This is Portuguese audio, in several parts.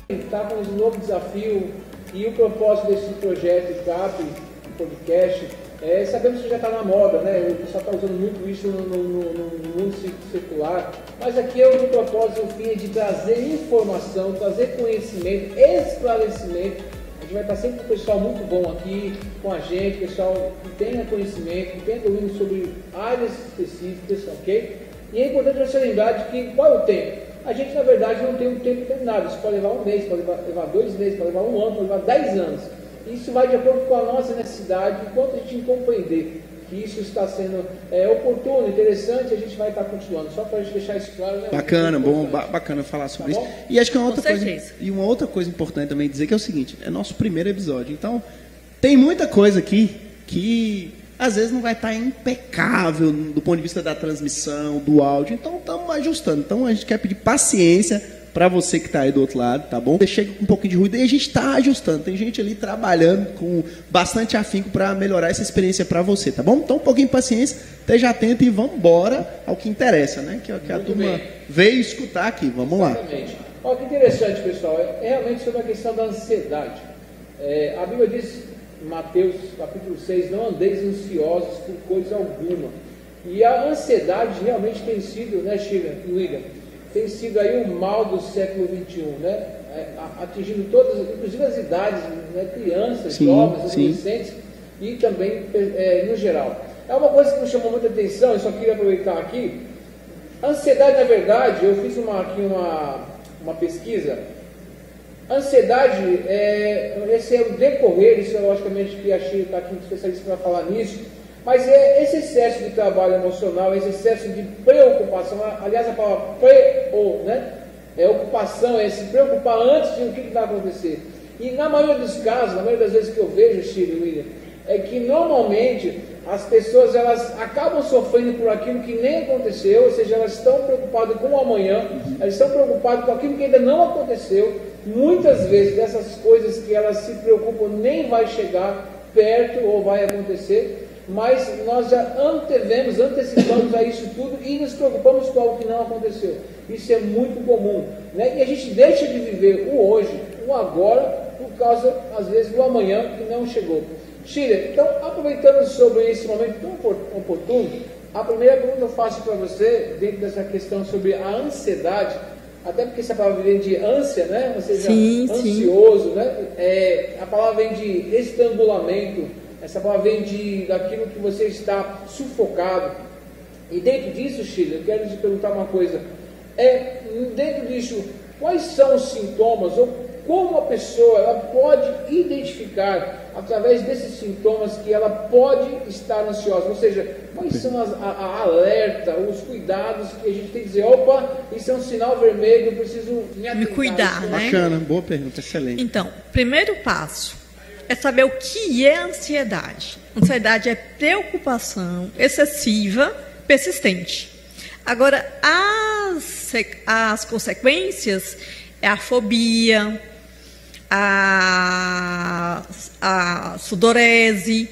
Está com um novo desafio e o propósito desse projeto CAP, podcast, sabemos que já está na moda, né? O pessoal está usando muito isso no mundo circular, mas aqui o propósito, o fim é de trazer informação, trazer conhecimento, esclarecimento. A gente vai estar sempre com um pessoal muito bom aqui, com a gente, pessoal que tenha conhecimento, que tenha domínio sobre áreas específicas, ok? E é importante você lembrar de que, qual é o tempo? A gente, na verdade, não tem um tempo determinado. Isso pode levar um mês, pode levar 2 meses, pode levar um ano, pode levar 10 anos. Isso vai de acordo com a nossa necessidade. Enquanto a gente compreender que isso está sendo oportuno, interessante, a gente vai estar continuando. Só para a gente deixar isso claro. Né? Bacana, bacana falar sobre isso. E acho que uma outra coisa importante também dizer que é o seguinte, é nosso primeiro episódio. Então, tem muita coisa aqui que às vezes não vai estar impecável do ponto de vista da transmissão, do áudio. Então, estamos ajustando. Então, a gente quer pedir paciência para você que está aí do outro lado, tá bom? Chega com um pouquinho de ruído e a gente está ajustando. Tem gente ali trabalhando com bastante afinco para melhorar essa experiência para você, tá bom? Então, um pouquinho de paciência, esteja atento e vamos embora ao que interessa, né? Que a turma veio escutar aqui. Vamos lá. Exatamente. Olha que interessante, pessoal. É realmente sobre a questão da ansiedade. A Bíblia diz, em Mateus capítulo 6, não andeis ansiosos por coisa alguma. E a ansiedade realmente tem sido, né, Sheila e William, tem sido aí o mal do século XXI, né? Atingindo todas, inclusive as idades, né? Crianças, jovens, adolescentes e também no geral. É uma coisa que me chamou muita atenção, eu só queria aproveitar aqui. A ansiedade, na verdade, eu fiz aqui uma pesquisa. Ansiedade, esse é o decorrer, isso é logicamente que a Sheila está aqui especialista para falar nisso, mas é esse excesso de trabalho emocional, esse excesso de preocupação, aliás a palavra né? Ocupação, é se preocupar antes de o que vai acontecer. E na maioria dos casos, na maioria das vezes que eu vejo, Sheila e William, é que normalmente as pessoas elas acabam sofrendo por aquilo que nem aconteceu, ou seja, elas estão preocupadas com o amanhã, elas estão preocupadas com aquilo que ainda não aconteceu. Muitas vezes dessas coisas que elas se preocupam nem vai chegar perto ou vai acontecer, mas nós já antecipamos a isso tudo e nos preocupamos com algo que não aconteceu. Isso é muito comum, né? E a gente deixa de viver o hoje, o agora, por causa, às vezes, do amanhã que não chegou. Sheila, então, aproveitando sobre esse momento tão oportuno, a primeira pergunta eu faço para você, dentro dessa questão sobre a ansiedade, até porque essa palavra vem de ânsia, né? Ou seja, ansioso, né? A palavra vem de estrangulamento, essa palavra vem daquilo que você está sufocado. E dentro disso, Sheila, eu quero te perguntar uma coisa. Dentro disso, quais são os sintomas ou como a pessoa ela pode identificar através desses sintomas que ela pode estar ansiosa? Ou seja, quais são a alerta, os cuidados que a gente tem que dizer, opa, isso é um sinal vermelho, eu preciso me cuidar, né? Bacana, boa pergunta, excelente. Então, primeiro passo é saber o que é ansiedade. Ansiedade é preocupação excessiva, persistente. Agora, as consequências é a fobia, a sudorese,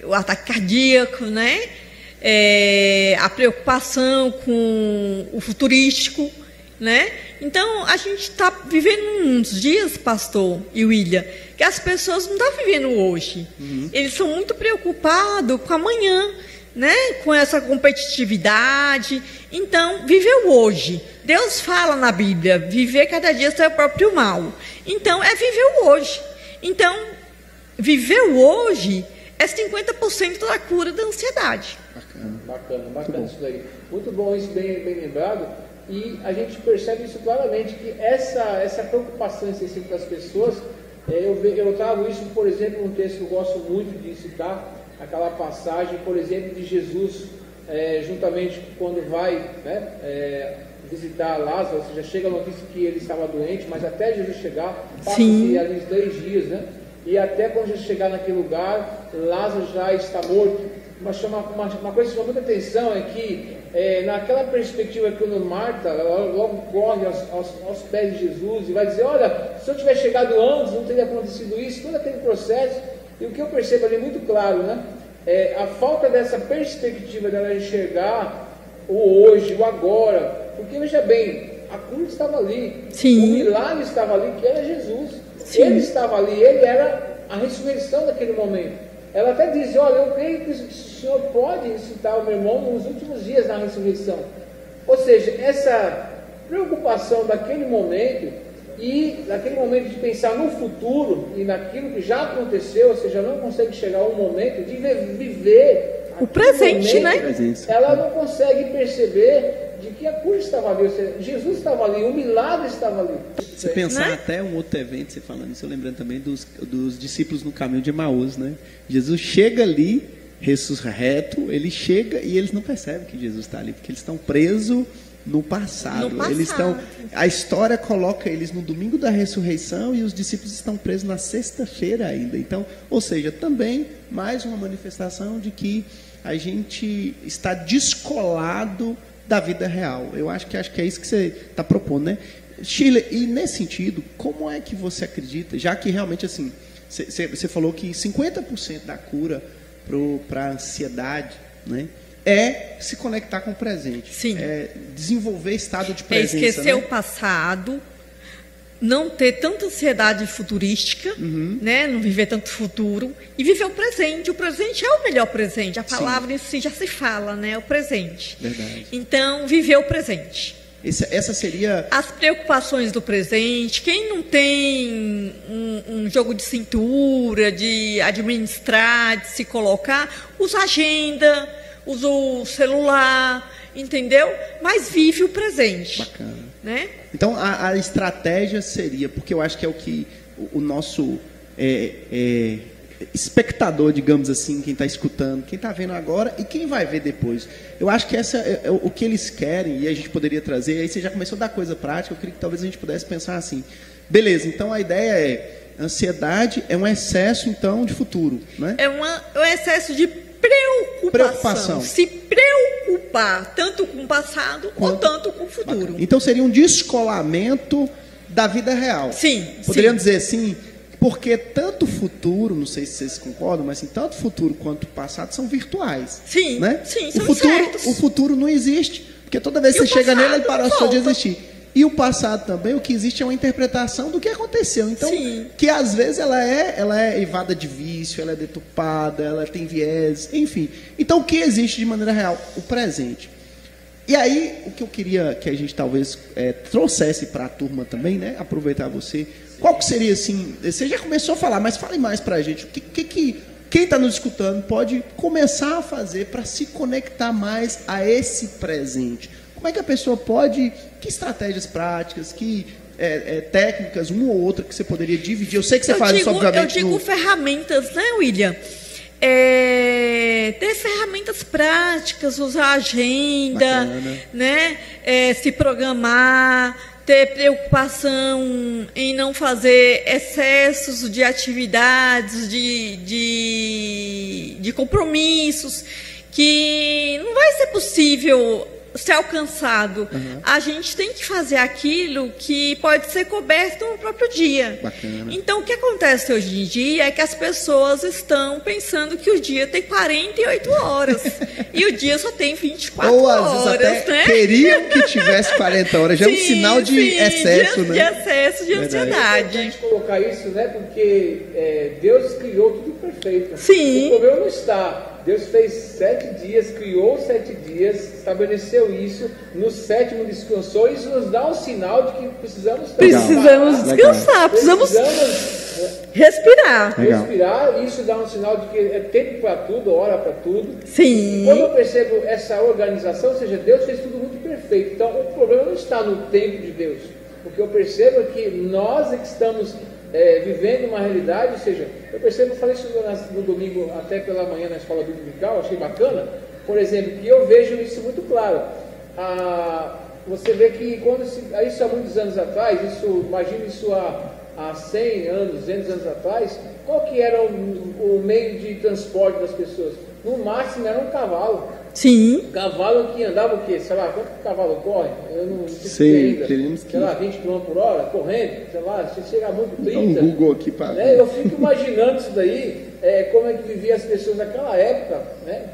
o ataque cardíaco, né? A preocupação com o futurístico, né? Então, a gente está vivendo uns dias, pastor e William, que as pessoas não estão vivendo hoje. Eles são muito preocupados com amanhã, né? Com essa competitividade. Então, viver o hoje. Deus fala na Bíblia, viver cada dia seu próprio mal. Então, é viver o hoje. Então, viver o hoje é 50% da cura da ansiedade. Bacana isso daí. Muito bom isso, bem lembrado. E a gente percebe isso claramente, que essa preocupação excessiva das pessoas, eu trago isso, por exemplo, num texto que eu gosto muito de citar, aquela passagem, por exemplo, de Jesus, juntamente quando vai visitar Lázaro, ou seja, chega a notícia que ele estava doente, mas até Jesus chegar, passa-se ali uns 10 dias, né? E até quando Jesus chegar naquele lugar, Lázaro já está morto. Mas uma coisa que chama muita atenção é que, naquela perspectiva, quando Marta logo corre aos pés de Jesus e vai dizer, olha, se eu tivesse chegado antes, não teria acontecido isso, todo aquele processo. E o que eu percebo ali muito claro, né? A falta dessa perspectiva dela enxergar o hoje, o agora. Porque, veja bem, a cruz estava ali. Sim. O milagre estava ali, que era Jesus. Sim. Ele estava ali, ele era a ressurreição daquele momento. Ela até diz, olha, eu creio que o Senhor pode ressuscitar o meu irmão nos últimos dias da ressurreição. Ou seja, essa preocupação daquele momento e naquele momento de pensar no futuro e naquilo que já aconteceu, ou seja, não consegue chegar ao momento de viver o presente, momento, né? Ela não consegue perceber de que a cruz estava ali, ou seja, Jesus estava ali, o milagre estava ali. Você pensar até um outro evento, você falando isso, eu lembrando também dos discípulos no caminho de Emaús, né? Jesus chega ali, ressurreto, ele chega e eles não percebem que Jesus está ali, porque eles estão presos no passado. Eles estão, a história coloca eles no domingo da ressurreição e os discípulos estão presos na sexta-feira ainda. Então, ou seja, também mais uma manifestação de que a gente está descolado da vida real. Eu acho que é isso que você está propondo, né? Shirley, e nesse sentido, como é que você acredita, já que realmente assim, você falou que 50% da cura para a ansiedade, né, é se conectar com o presente. Sim. É desenvolver estado de presença. É esquecer o passado, não ter tanta ansiedade futurística, né? Não viver tanto futuro e viver o presente. O presente é o melhor presente. A palavra em si já se fala, né? O presente. Verdade. Então, viver o presente. Essa seria... As preocupações do presente. Quem não tem um jogo de cintura, de administrar, de se colocar, usa agenda, usa o celular, entendeu? Mas vive o presente. Bacana. Né? Então, a estratégia seria, porque eu acho que é o que o nosso espectador, digamos assim, quem está escutando, quem está vendo agora e quem vai ver depois. Eu acho que essa é o que eles querem e a gente poderia trazer. Aí você já começou a dar coisa prática, eu queria que talvez a gente pudesse pensar assim. Beleza, então a ideia é, ansiedade é um excesso, então, de futuro. Né? É um excesso de preocupação. Se preocupar tanto com o passado ou tanto com o futuro. Bacana. Então seria um descolamento da vida real. Sim. Poderiam dizer assim, porque tanto o futuro, não sei se vocês concordam, mas assim, tanto o futuro quanto o passado são virtuais. Sim, né? Sim, são certos. O futuro não existe, porque toda vez que você chega nele, ele parou de existir. E o passado também, o que existe é uma interpretação do que aconteceu. Então, que às vezes ela é evada de vício, ela é deturpada, ela tem viés, enfim. Então, o que existe de maneira real? O presente. E aí, o que eu queria que a gente talvez trouxesse para a turma também, né? Aproveitar você. Qual que seria, assim, você já começou a falar, mas fale mais para a gente. O que quem está nos escutando pode começar a fazer para se conectar mais a esse presente? Como é que a pessoa pode... Que estratégias práticas, que técnicas, uma ou outra, que você poderia dividir? Eu sei que você faz isso, obviamente. Eu digo ferramentas, né, William? Ter ferramentas práticas, usar agenda, né? Se programar, ter preocupação em não fazer excessos de atividades, de compromissos, que não vai ser possível ser alcançado. A gente tem que fazer aquilo que pode ser coberto no próprio dia. Bacana. Então, o que acontece hoje em dia é que as pessoas estão pensando que o dia tem 48 horas e o dia só tem 24 Ou, horas. Ou às vezes até né? queriam que tivesse 40 horas. Já é um sinal de excesso, né? De excesso de ansiedade. É importante colocar isso, né? Porque Deus criou tudo perfeito. Sim. O problema não está... Deus fez 7 dias, criou 7 dias, estabeleceu isso, no 7º descansou, e isso nos dá um sinal de que precisamos descansar, precisamos respirar. Respirar, isso dá um sinal de que é tempo para tudo, hora para tudo. Sim. E quando eu percebo essa organização, ou seja, Deus fez tudo muito perfeito. Então, o problema não está no tempo de Deus. O que eu percebo é que nós é que estamos vivendo uma realidade, ou seja, eu percebo, eu falei isso no domingo, até pela manhã na escola dominical, achei bacana, por exemplo, que eu vejo isso muito claro. Você vê que isso há muitos anos atrás, imagina isso há 100 anos, 200 anos atrás, qual que era o meio de transporte das pessoas? No máximo era um cavalo. Sim. O cavalo que andava o quê? Sei lá, quanto que o cavalo corre? Eu não sei ainda. Sei lá, 20 km por hora, correndo, sei lá, se chega muito 30. Dá um Google aqui para... Eu fico imaginando isso daí, como é que viviam as pessoas naquela época, né?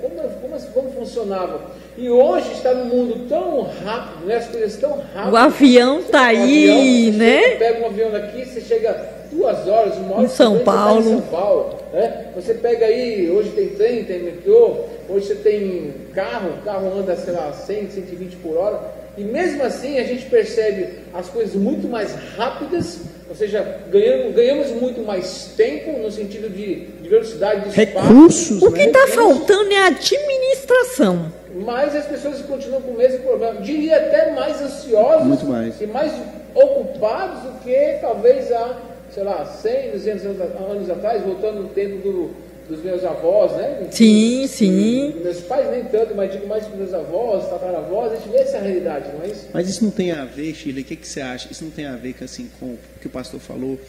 Como funcionava. E hoje está num mundo tão rápido, né? As coisas tão rápidas. O avião está aí, né? Você pega um avião daqui, você chega 2 horas, 1 hora... Em São Paulo. Em São Paulo, né? Você pega aí, hoje tem trem, tem metrô, hoje você tem carro, o carro anda, sei lá, 100, 120 por hora, e mesmo assim a gente percebe as coisas muito mais rápidas, ou seja, ganhamos muito mais tempo no sentido de velocidade, de recursos. O que está faltando é a administração. Mas as pessoas continuam com o mesmo problema, diria até mais ansiosos muito mais. E mais ocupados do que talvez há, sei lá, 100, 200 anos atrás, voltando no tempo dos meus avós, né? Sim, sim. Meus pais nem tanto, mas digo mais com meus avós, tataravós, a gente vê essa realidade, não é isso? Mas isso não tem a ver, Shirley, o que você acha? Isso não tem a ver assim, com o que o pastor falou.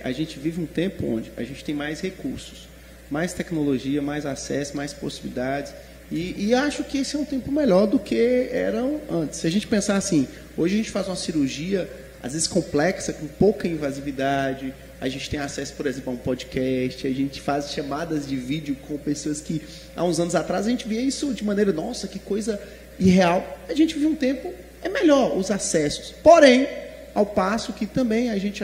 A gente vive um tempo onde a gente tem mais recursos, mais tecnologia, mais acesso, mais possibilidades. E acho que esse é um tempo melhor do que eram antes. Se a gente pensar assim, hoje a gente faz uma cirurgia, às vezes complexa, com pouca invasividade, a gente tem acesso, por exemplo, a um podcast, a gente faz chamadas de vídeo com pessoas que, há uns anos atrás, a gente via isso de maneira, nossa, que coisa irreal. A gente vive um tempo, é melhor os acessos. Porém, ao passo que também a gente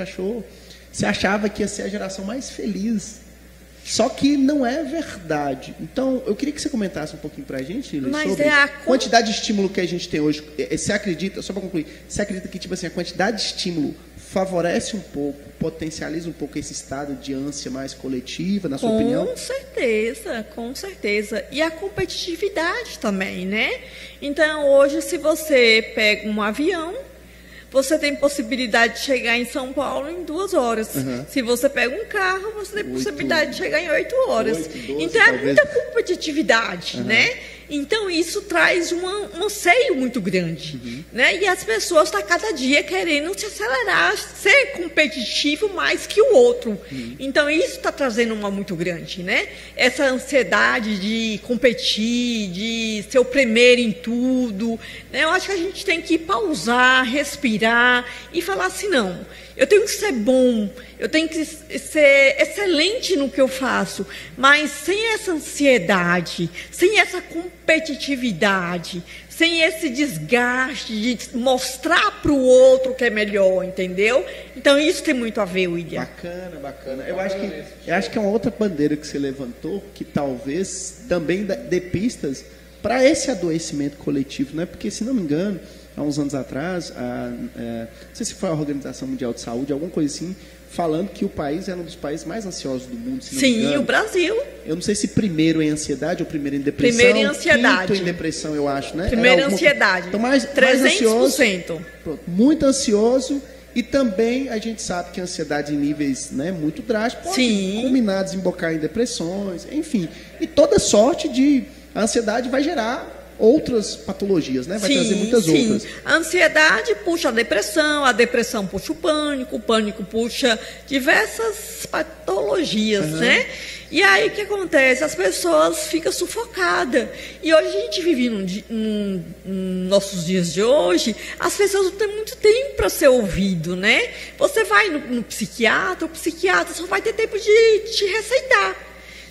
se achava que ia ser a geração mais feliz. Só que não é verdade. Então, eu queria que você comentasse um pouquinho para a gente, Shirley, sobre a quantidade de estímulo que a gente tem hoje. Você acredita, só para concluir, você acredita que tipo assim, a quantidade de estímulo favorece um pouco, potencializa um pouco esse estado de ânsia mais coletiva, na sua opinião? Com certeza. E a competitividade também, né? Então, hoje, se você pega um avião, você tem possibilidade de chegar em São Paulo em 2 horas. Uhum. Se você pega um carro, você tem possibilidade de chegar em 8 horas. 12, então, é muita competitividade, né? Então, isso traz um anseio muito grande, né? E as pessoas estão cada dia querendo se acelerar, ser competitivo mais que o outro. Então, isso está trazendo uma muito grande, né? Essa ansiedade de competir, de ser o primeiro em tudo, né? Eu acho que a gente tem que pausar, respirar e falar assim, não, eu tenho que ser bom, eu tenho que ser excelente no que eu faço, mas sem essa ansiedade, sem essa competitividade, sem esse desgaste de mostrar para o outro que é melhor, entendeu? Então, isso tem muito a ver, William. Bacana. Eu acho que é uma outra bandeira que você levantou, que talvez também dê pistas para esse adoecimento coletivo, né? Porque, se não me engano, há uns anos atrás, não sei se foi a Organização Mundial de Saúde, alguma coisa assim, falando que o país era um dos países mais ansiosos do mundo. Se não me engano. O Brasil. Eu não sei se primeiro em ansiedade ou primeiro em depressão. Primeiro em ansiedade. Quinto em depressão, eu acho, né? Primeiro em ansiedade. Então, mais 300%. Ansioso, pronto, muito ansioso. E também a gente sabe que a ansiedade em níveis, né, muito drásticos pode culminar, desembocar em depressões, enfim. E toda sorte a ansiedade vai gerar outras patologias, né? Vai trazer muitas outras. A ansiedade puxa a depressão puxa o pânico puxa diversas patologias, né? E aí o que acontece? As pessoas ficam sufocadas. E hoje a gente vive nossos dias de hoje, as pessoas não têm muito tempo para ser ouvido, né? Você vai no psiquiatra, o psiquiatra só vai ter tempo de te receitar,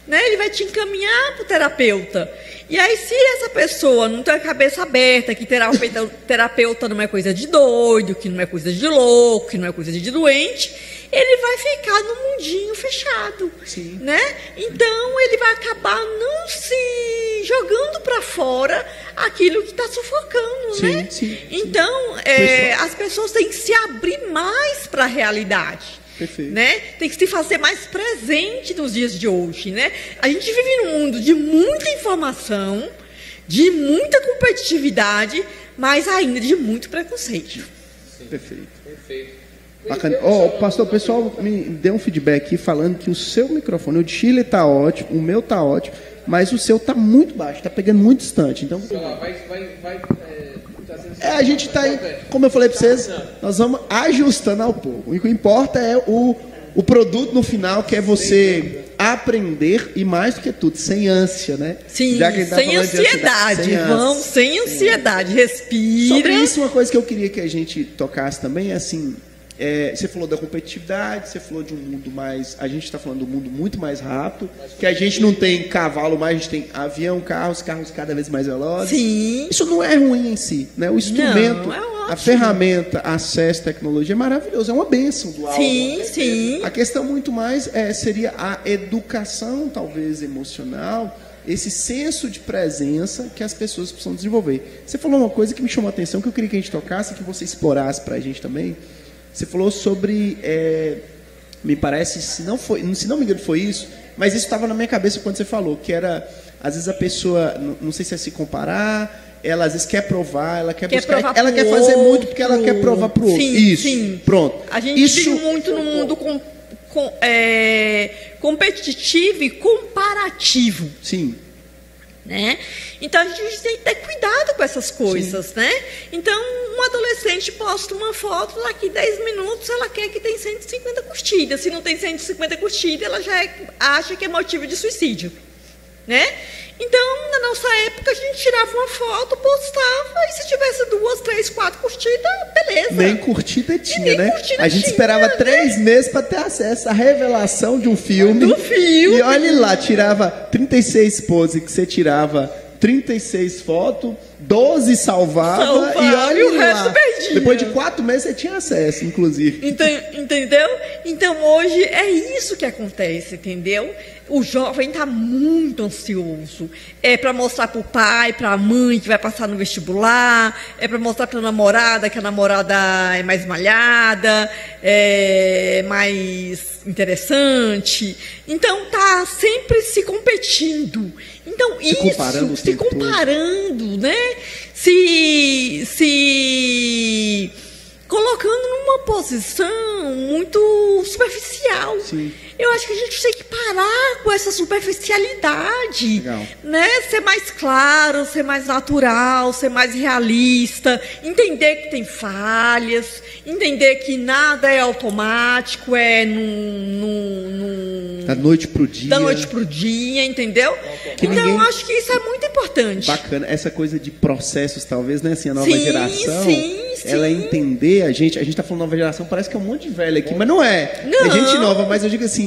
né? Ele vai te encaminhar para o terapeuta. E aí, se essa pessoa não tem a cabeça aberta, que terapeuta não é coisa de doido, que não é coisa de louco, que não é coisa de doente, ele vai ficar no mundinho fechado, né? Então, ele vai acabar não se jogando para fora aquilo que está sufocando, né? Então, as pessoas têm que se abrir mais para a realidade. Perfeito. Né? Tem que se fazer mais presente nos dias de hoje, né? A gente vive num mundo de muita informação, de muita competitividade, mas ainda de muito preconceito. Perfeito. Bacana. Pastor, o pessoal me deu um feedback aqui falando que o seu microfone, o de Chile está ótimo, o meu está ótimo, mas o seu está muito baixo, está pegando muito distante. Então, a gente está aí, como eu falei para vocês, nós vamos ajustando ao pouco. O que importa é o produto no final, que é você aprender e, mais do que tudo, sem ânsia, né? Sim, já que tá sem ansiedade. Vamos sem ansiedade. Respira. Sobre isso, uma coisa que eu queria que a gente tocasse também é assim... você falou da competitividade, você falou de um mundo mais... A gente está falando do mundo muito mais rápido, que a gente não tem cavalo mais, a gente tem avião, carros cada vez mais velozes. Sim. Isso não é ruim em si, né? O instrumento, a ferramenta, acesso à tecnologia é maravilhoso, é uma bênção do alto. Sim, sim. A questão muito mais seria a educação, talvez, emocional, esse senso de presença que as pessoas precisam desenvolver. Você falou uma coisa que me chamou a atenção, que eu queria que a gente tocasse, que você explorasse para a gente também. Você falou sobre, me parece, se não me engano foi isso, mas isso estava na minha cabeça quando você falou, que era, às vezes a pessoa, não sei se é se comparar, ela às vezes quer provar, ela quer buscar, ela quer fazer muito porque ela quer provar para o outro. Isso, sim. Pronto. A gente vive muito no mundo competitivo e comparativo. Sim. Né? Então a gente tem que ter cuidado com essas coisas, né? Então um adolescente posta uma foto, daqui 10 minutos ela quer que tem 150 curtidas. Se não tem 150 curtidas, ela já acha que é motivo de suicídio, né? Então, na nossa época, a gente tirava uma foto, postava, e se tivesse 2, 3, 4 curtidas, beleza. Nem curtida tinha, né? A gente esperava 3 meses para ter acesso à revelação de um filme. Do filme. E olha lá, tirava 36 poses que você tirava 36 fotos, 12 salvava e olha o resto perdia. Depois de 4 meses você tinha acesso, inclusive. Entendeu? Então hoje é isso que acontece, entendeu? O jovem está muito ansioso. É para mostrar para o pai, para a mãe que vai passar no vestibular, é para mostrar para a namorada que a namorada é mais malhada, é mais interessante. Então tá sempre se competindo. Então se comparando, né? Se colocando numa posição muito superficial. Sim. Eu acho que a gente tem que parar com essa superficialidade, né? Ser mais claro, ser mais natural, ser mais realista, entender que tem falhas, entender que nada é automático, da noite pro dia. Da noite pro dia, entendeu? Então, eu acho que isso é muito importante. Bacana. Essa coisa de processos, talvez, né? Assim, a nova geração, ela entender, a gente está falando nova geração, parece que é um monte de velho aqui, mas não é. Não. É gente nova, mas eu digo assim,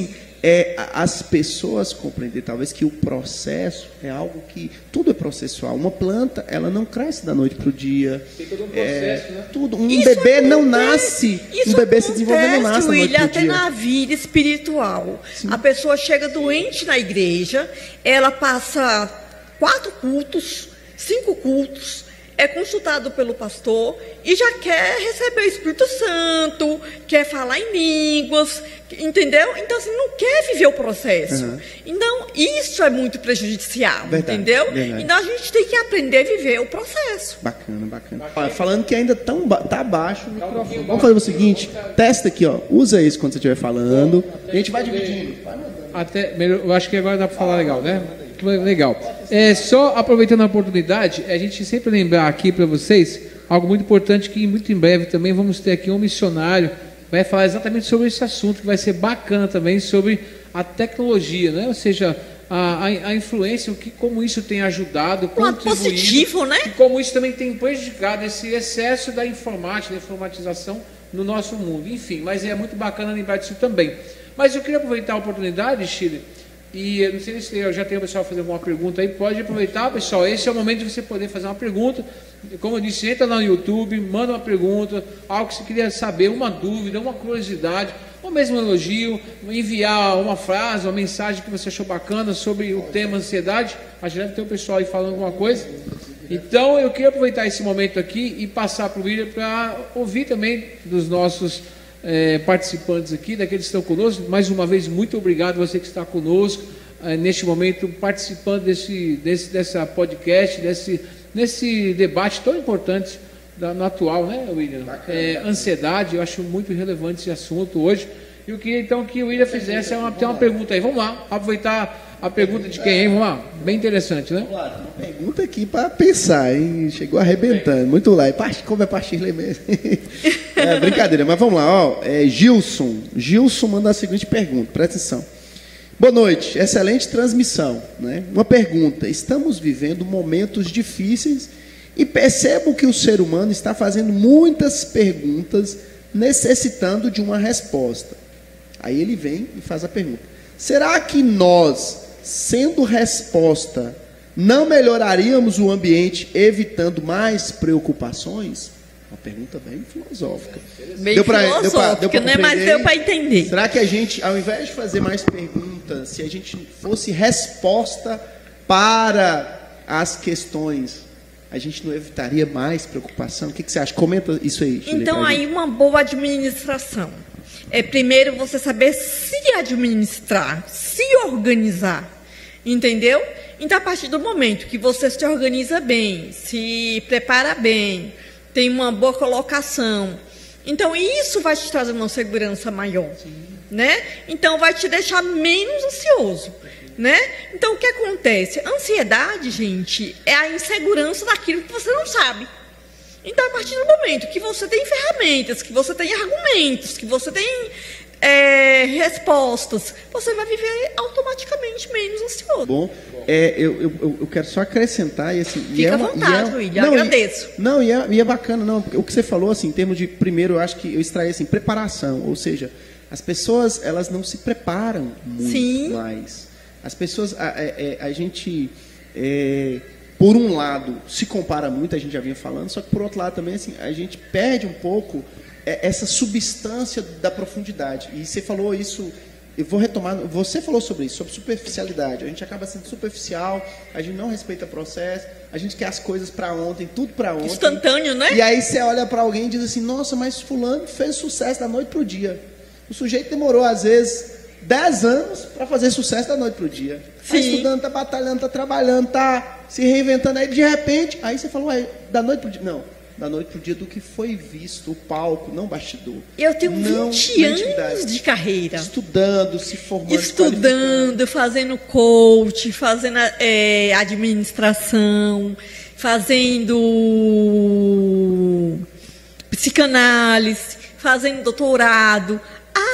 as pessoas compreender, talvez, que o processo é algo que, tudo é processual. Uma planta, ela não cresce da noite pro dia. Tem todo um processo, né? Tudo. Um bebê não nasce, um bebê se desenvolve não nasce da noite pro até dia. na vida espiritual. Sim. A pessoa chega doente na igreja, ela passa 4 cultos, 5 cultos, é consultado pelo pastor e já quer receber o Espírito Santo, quer falar em línguas, entendeu? Então, assim, não quer viver o processo. Uhum. Então, isso é muito prejudicial, verdade, entendeu? Verdade. Então, a gente tem que aprender a viver o processo. Bacana. Falando que ainda tá baixo o microfone. Vamos fazer o seguinte, testa aqui, ó. Usa isso quando você estiver falando. A gente vai dividindo. Eu acho que agora dá para falar legal, né? Legal. Só aproveitando a oportunidade, a gente sempre lembrar aqui para vocês algo muito importante, que muito em breve também vamos ter aqui um missionário, vai falar exatamente sobre esse assunto, que vai ser bacana também, sobre a tecnologia, né? Ou seja, a influência, como isso tem ajudado, positivo, né? E como isso também tem prejudicado esse excesso da informática, da informatização no nosso mundo. Enfim, mas é muito bacana lembrar disso também. Mas eu queria aproveitar a oportunidade, Chile, e eu não sei se eu já tenho o pessoal fazendo alguma pergunta aí, pode aproveitar, pessoal, esse é o momento de você poder fazer uma pergunta. Como eu disse, entra lá no YouTube, manda uma pergunta, algo que você queria saber, uma dúvida, uma curiosidade, ou mesmo um elogio, enviar uma frase, uma mensagem que você achou bacana sobre o tema ansiedade. Acho que deve ter o pessoal aí falando alguma coisa. Então eu queria aproveitar esse momento aqui e passar para o William para ouvir também dos nossos participantes aqui, daqueles que estão conosco. Mais uma vez, muito obrigado você que está conosco neste momento, participando dessa podcast, nesse debate tão importante no atual, né, William? Ansiedade, eu acho muito relevante esse assunto hoje. E eu queria então que o William fizesse uma pergunta aí. Vamos lá, aproveitar a pergunta de quem, hein? Vamos lá, bem interessante, né? Claro, uma pergunta aqui para pensar, hein? Chegou arrebentando, muito lá. Como é para Shirley mesmo? Brincadeira, mas vamos lá, ó. Gilson manda a seguinte pergunta, presta atenção. Boa noite, excelente transmissão, né? Uma pergunta: estamos vivendo momentos difíceis e percebo que o ser humano está fazendo muitas perguntas necessitando de uma resposta. Aí ele vem e faz a pergunta: será que nós, sendo resposta, não melhoraríamos o ambiente evitando mais preocupações? Uma pergunta bem filosófica. Bem filosófica, né? Mas deu para entender. Será que a gente, ao invés de fazer mais perguntas, se a gente fosse resposta para as questões, a gente não evitaria mais preocupação? O que você acha? Comenta isso aí, Shirley. Então, aí uma boa administração. Primeiro você saber se administrar, se organizar. Entendeu? Então, a partir do momento que você se organiza bem, se prepara bem, tem uma boa colocação, então isso vai te trazer uma segurança maior, né? Então vai te deixar menos ansioso, né? Então o que acontece? A ansiedade, gente, é a insegurança daquilo que você não sabe. Então, a partir do momento que você tem ferramentas, que você tem argumentos, que você tem respostas, você vai viver automaticamente menos ansioso. Bom, eu quero só acrescentar e assim. Fica à vontade, Luiz, eu agradeço. E é bacana, não, o que você falou assim, em termos de, primeiro, eu acho que eu extraí assim, preparação, ou seja, as pessoas, elas não se preparam muito mais. As pessoas, a gente, por um lado, se compara muito, a gente já vinha falando, só que por outro lado também, assim, a gente perde um pouco essa substância da profundidade. E você falou isso, eu vou retomar, você falou sobre isso, sobre superficialidade. A gente acaba sendo superficial, a gente não respeita o processo, a gente quer as coisas para ontem, tudo para ontem. Instantâneo, né? E aí você olha para alguém e diz assim: nossa, mas fulano fez sucesso da noite para o dia. O sujeito demorou, às vezes, 10 anos para fazer sucesso da noite para o dia. Está estudando, está batalhando, está trabalhando, está se reinventando. Aí, de repente, aí você falou: da noite para o dia. Não. Da noite para o dia do que foi visto, o palco, não bastidor. Eu tenho 20 anos de carreira. Estudando, se formando. Estudando, fazendo coach, fazendo administração, fazendo psicanálise, fazendo doutorado.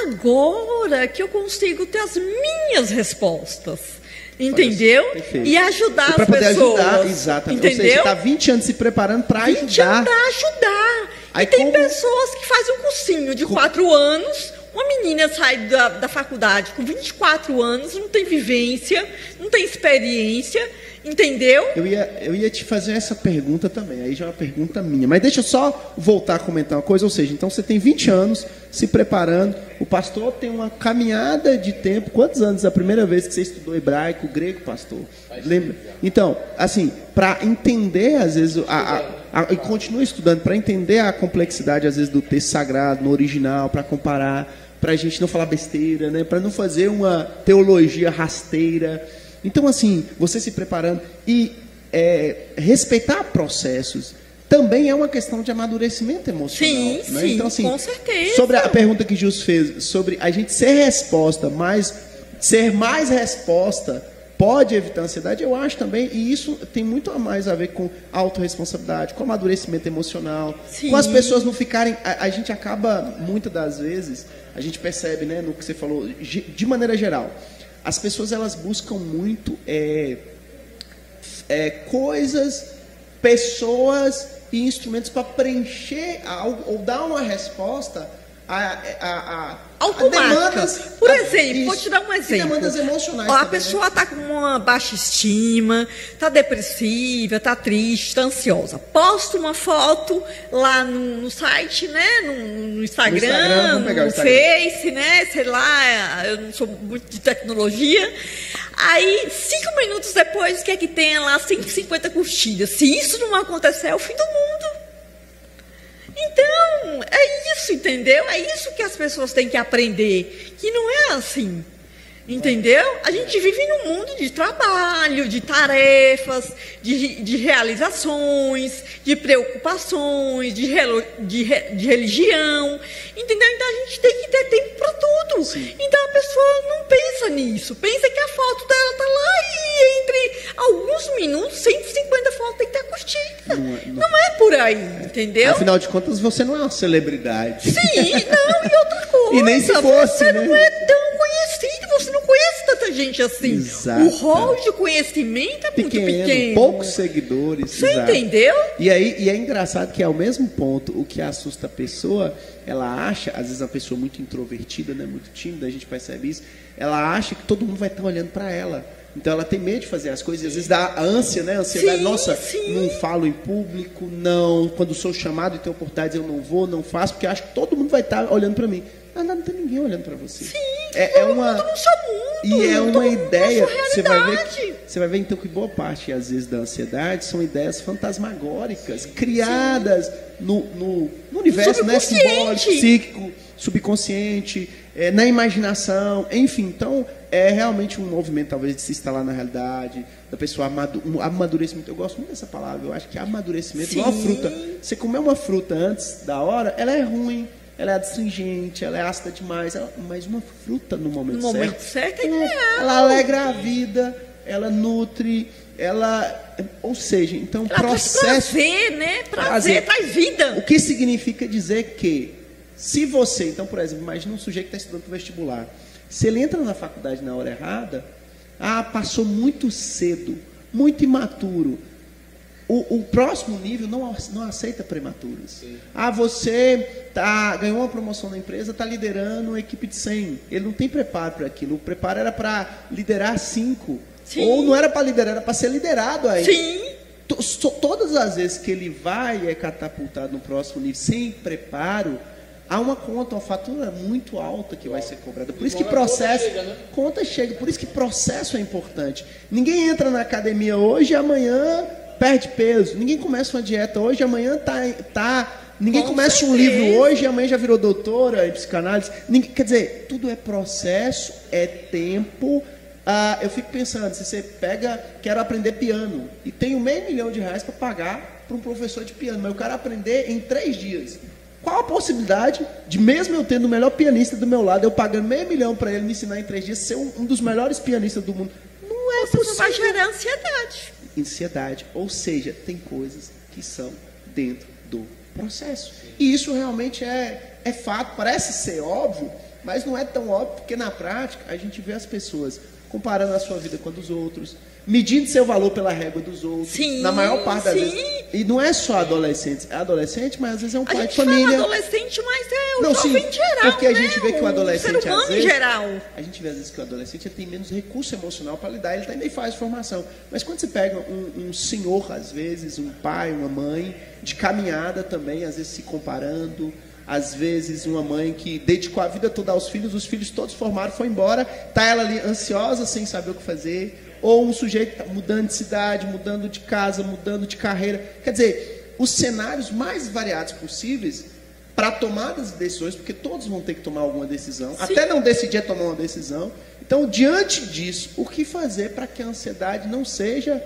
Agora que eu consigo ter as minhas respostas. Entendeu? Perfeito. E ajudar as pessoas. Ajudar, exatamente. Entendeu? Ou seja, está 20 anos se preparando para ajudar. 20 anos para ajudar. Aí, e tem pessoas que fazem um cursinho de 4 anos. Uma menina sai da faculdade com 24 anos, não tem vivência, não tem experiência, entendeu? Eu ia te fazer essa pergunta também, aí já é uma pergunta minha. Mas deixa eu só voltar a comentar uma coisa, ou seja, então você tem 20 anos se preparando, o pastor tem uma caminhada de tempo. Quantos anos é a primeira vez que você estudou hebraico, grego, pastor? Lembra? Então, assim, para entender, às vezes, e continua estudando, para entender a complexidade, às vezes, do texto sagrado, no original, para comparar, para a gente não falar besteira, né? Para não fazer uma teologia rasteira. Então, assim, você se preparando e respeitar processos também é uma questão de amadurecimento emocional. Sim, né? sim, então, assim, com certeza. Sobre a pergunta que Jus fez, sobre a gente ser resposta, mas ser mais resposta pode evitar a ansiedade, eu acho também, e isso tem muito a mais a ver com autorresponsabilidade, com amadurecimento emocional, sim, com as pessoas não ficarem... A gente acaba, muitas das vezes, a gente percebe, né, no que você falou, de maneira geral, as pessoas, elas buscam muito coisas, pessoas e instrumentos para preencher algo, ou dar uma resposta automática. Por exemplo, vou te dar um exemplo. Demandas emocionais. A pessoa está com uma baixa estima, está depressiva, está triste, está ansiosa. Posta uma foto lá no site, né? No Instagram, no Face, né? Sei lá, eu não sou muito de tecnologia. Aí, 5 minutos depois, o que é que tem lá? 150 curtidas. Se isso não acontecer, é o fim do mundo. Então, é isso, entendeu? É isso que as pessoas têm que aprender, que não é assim, entendeu? A gente vive num mundo de trabalho, de tarefas, de realizações, de preocupações, de religião, entendeu? Então, a gente tem que ter tempo para tudo. Sim. Então, a pessoa não pensa nisso, pensa que a foto dela está lá e entre alguns minutos, 150 fotos tem que estar curtida. Não é por aí, entendeu? Afinal de contas, você não é uma celebridade. Sim, não, e outra coisa. E nem se fosse, você né? não é tão conhecido, você não conhece tanta gente assim. Exato. O rol de conhecimento é muito pequeno. Poucos seguidores. Você entendeu? E aí, é engraçado que ao mesmo ponto, o que assusta a pessoa, ela acha, às vezes a pessoa muito introvertida, né, muito tímida, a gente percebe isso, ela acha que todo mundo vai estar olhando para ela. Então ela tem medo de fazer as coisas, e às vezes dá a ânsia, né? A ansiedade, nossa, não falo em público, não, quando sou chamado e tenho oportunidades eu não vou, não faço, porque acho que todo mundo vai estar olhando para mim. Mas não tem ninguém olhando para você. Sim, todo mundo no seu mundo. E é uma ideia, você vai ver então que boa parte, às vezes, da ansiedade são ideias fantasmagóricas, criadas no universo, né, simbólico, psíquico, subconsciente, na imaginação, enfim. Então, é realmente um movimento, talvez, de se instalar na realidade, da pessoa amadurecimento. Eu gosto muito dessa palavra, eu acho que amadurecimento é igual a fruta. Você comer uma fruta antes da hora, ela é ruim, ela é adstringente, ela é ácida demais, mas uma fruta no momento certo é ideal. Ela alegra a vida, ela nutre, ou seja, então ela processo... prazer, né? Prazer traz vida. O que significa dizer que, se você, então, por exemplo, imagina um sujeito que está estudando para o vestibular, se ele entra na faculdade na hora errada, passou muito cedo, muito imaturo. O próximo nível não aceita prematuros. Sim. Você ganhou uma promoção na empresa, está liderando uma equipe de 100. Ele não tem preparo para aquilo. O preparo era para liderar 5. Sim. Ou não era para liderar, era para ser liderado aí. Sim. Todas as vezes que ele vai catapultado no próximo nível sem preparo, há uma fatura muito alta que vai ser cobrada. Por isso que processo... Conta chega. Por isso que processo é importante. Ninguém entra na academia hoje e amanhã perde peso. Ninguém começa uma dieta hoje e amanhã ninguém começa um livro hoje e amanhã já virou doutora em psicanálise. Quer dizer, tudo é processo, é tempo. Eu fico pensando, se você quero aprender piano e tenho R$500 mil para pagar para um professor de piano, mas eu quero aprender em 3 dias. Qual a possibilidade de, mesmo eu tendo o melhor pianista do meu lado, eu pagando R$500 mil para ele me ensinar em 3 dias, ser um dos melhores pianistas do mundo? Não é possível. Você vai gerar ansiedade. Ou seja, tem coisas que são dentro do processo. E isso realmente é fato, parece ser óbvio, mas não é tão óbvio, porque na prática a gente vê as pessoas comparando a sua vida com a dos outros, medindo seu valor pela régua dos outros, na maior parte das vezes. E não é só adolescente, mas às vezes é um pai de família. Fala adolescente, mas o jovem em geral, porque a gente vê que o adolescente, ser humano em geral. A gente vê às vezes que o adolescente tem menos recurso emocional para lidar, ele ainda faz formação. Mas quando você pega um senhor, às vezes, um pai, uma mãe, de caminhada também, às vezes se comparando, às vezes uma mãe que dedicou a vida toda aos filhos, os filhos todos formaram, foi embora, está ela ali ansiosa, sem saber o que fazer, ou um sujeito mudando de cidade, mudando de casa, mudando de carreira. Quer dizer, os cenários mais variados possíveis para tomadas de decisões, porque todos vão ter que tomar alguma decisão, até não decidir tomar uma decisão. Então, diante disso, o que fazer para que a ansiedade não seja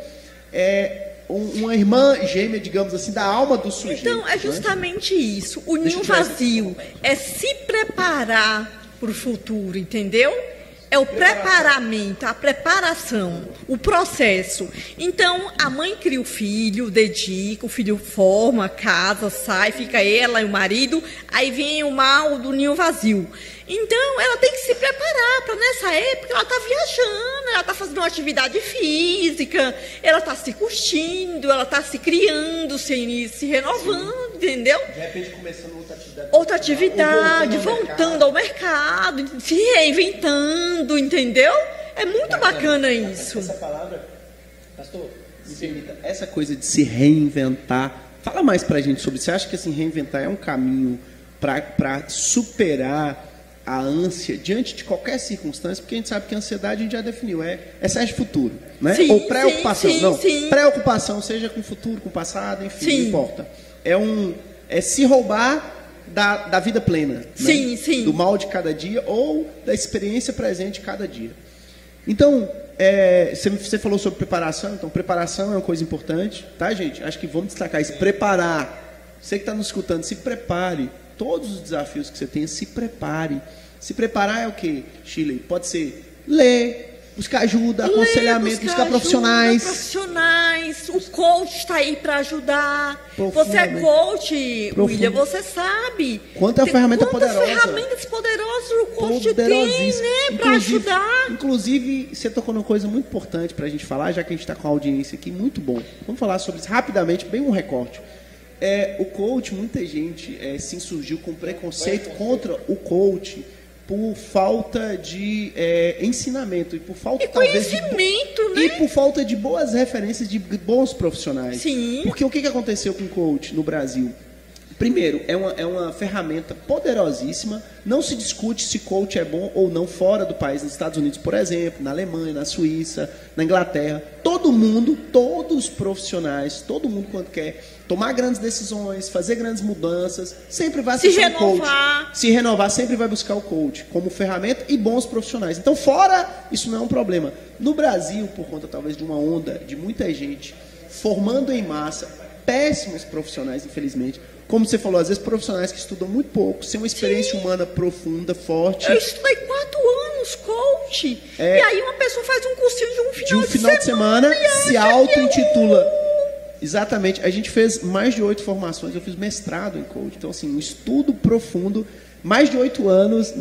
uma irmã gêmea, digamos assim, da alma do sujeito? Então, é justamente isso. O ninho vazio é se preparar para o futuro, entendeu? É o preparamento, a preparação, o processo. Então, a mãe cria o filho, dedica, o filho forma, casa, sai, fica ela e o marido, aí vem o mal do ninho vazio. Então, ela tem que se preparar para, nessa época, ela está viajando, ela está fazendo uma atividade física, ela está se curtindo, ela está se criando, se renovando, entendeu? De repente, começando outra atividade, voltando ao mercado, se reinventando, entendeu? É muito bacana isso. Essa palavra, pastor, essa coisa de se reinventar, fala mais pra gente sobre isso. Você acha que assim, reinventar é um caminho para superar a ânsia diante de qualquer circunstância? Porque a gente sabe que a ansiedade a gente já definiu, é excesso de futuro, né? Sim, ou preocupação, sim. Preocupação, seja com o futuro, com o passado, enfim, não importa. É se roubar da vida plena, sim, né? Sim. Do mal de cada dia ou da experiência presente de cada dia. Então, você falou sobre preparação. Então, preparação é uma coisa importante, tá, gente? Acho que vamos destacar isso. Preparar. Você que está nos escutando, se prepare. Todos os desafios que você tem, se prepare. Se preparar é o quê, Shirley? Pode ser ler, buscar ajuda, aconselhamento, buscar profissionais. O coach está aí para ajudar. Você é coach, William, você sabe. Quanta ferramenta poderosa. Quantas ferramentas poderosas o coach tem, né, para ajudar. Inclusive, você tocou numa coisa muito importante para a gente falar, já que a gente está com a audiência aqui, muito bom. Vamos falar sobre isso rapidamente, bem um recorte. O coach, muita gente se insurgiu com preconceito contra o coach por falta de ensinamento e por falta conhecimento, né? E por falta de boas referências de bons profissionais. Sim. Porque o que aconteceu com o coach no Brasil? Primeiro, é uma ferramenta poderosíssima. Não se discute se coach é bom ou não fora do país, nos Estados Unidos, por exemplo, na Alemanha, na Suíça, na Inglaterra. Todo mundo, todos os profissionais, todo mundo quando quer tomar grandes decisões, fazer grandes mudanças, sempre vai acessar o coach. Se renovar, sempre vai buscar o coach como ferramenta e bons profissionais. Então, fora, isso não é um problema. No Brasil, por conta talvez de uma onda de muita gente formando em massa péssimos profissionais, infelizmente. Como você falou, às vezes profissionais que estudam muito pouco, sem uma experiência humana profunda, forte. Eu estudei 4 anos, coach. E aí uma pessoa faz um cursinho de um final de semana se auto-intitula. Exatamente. A gente fez mais de 8 formações, eu fiz mestrado em coach. Então, assim, um estudo profundo, mais de 8 anos,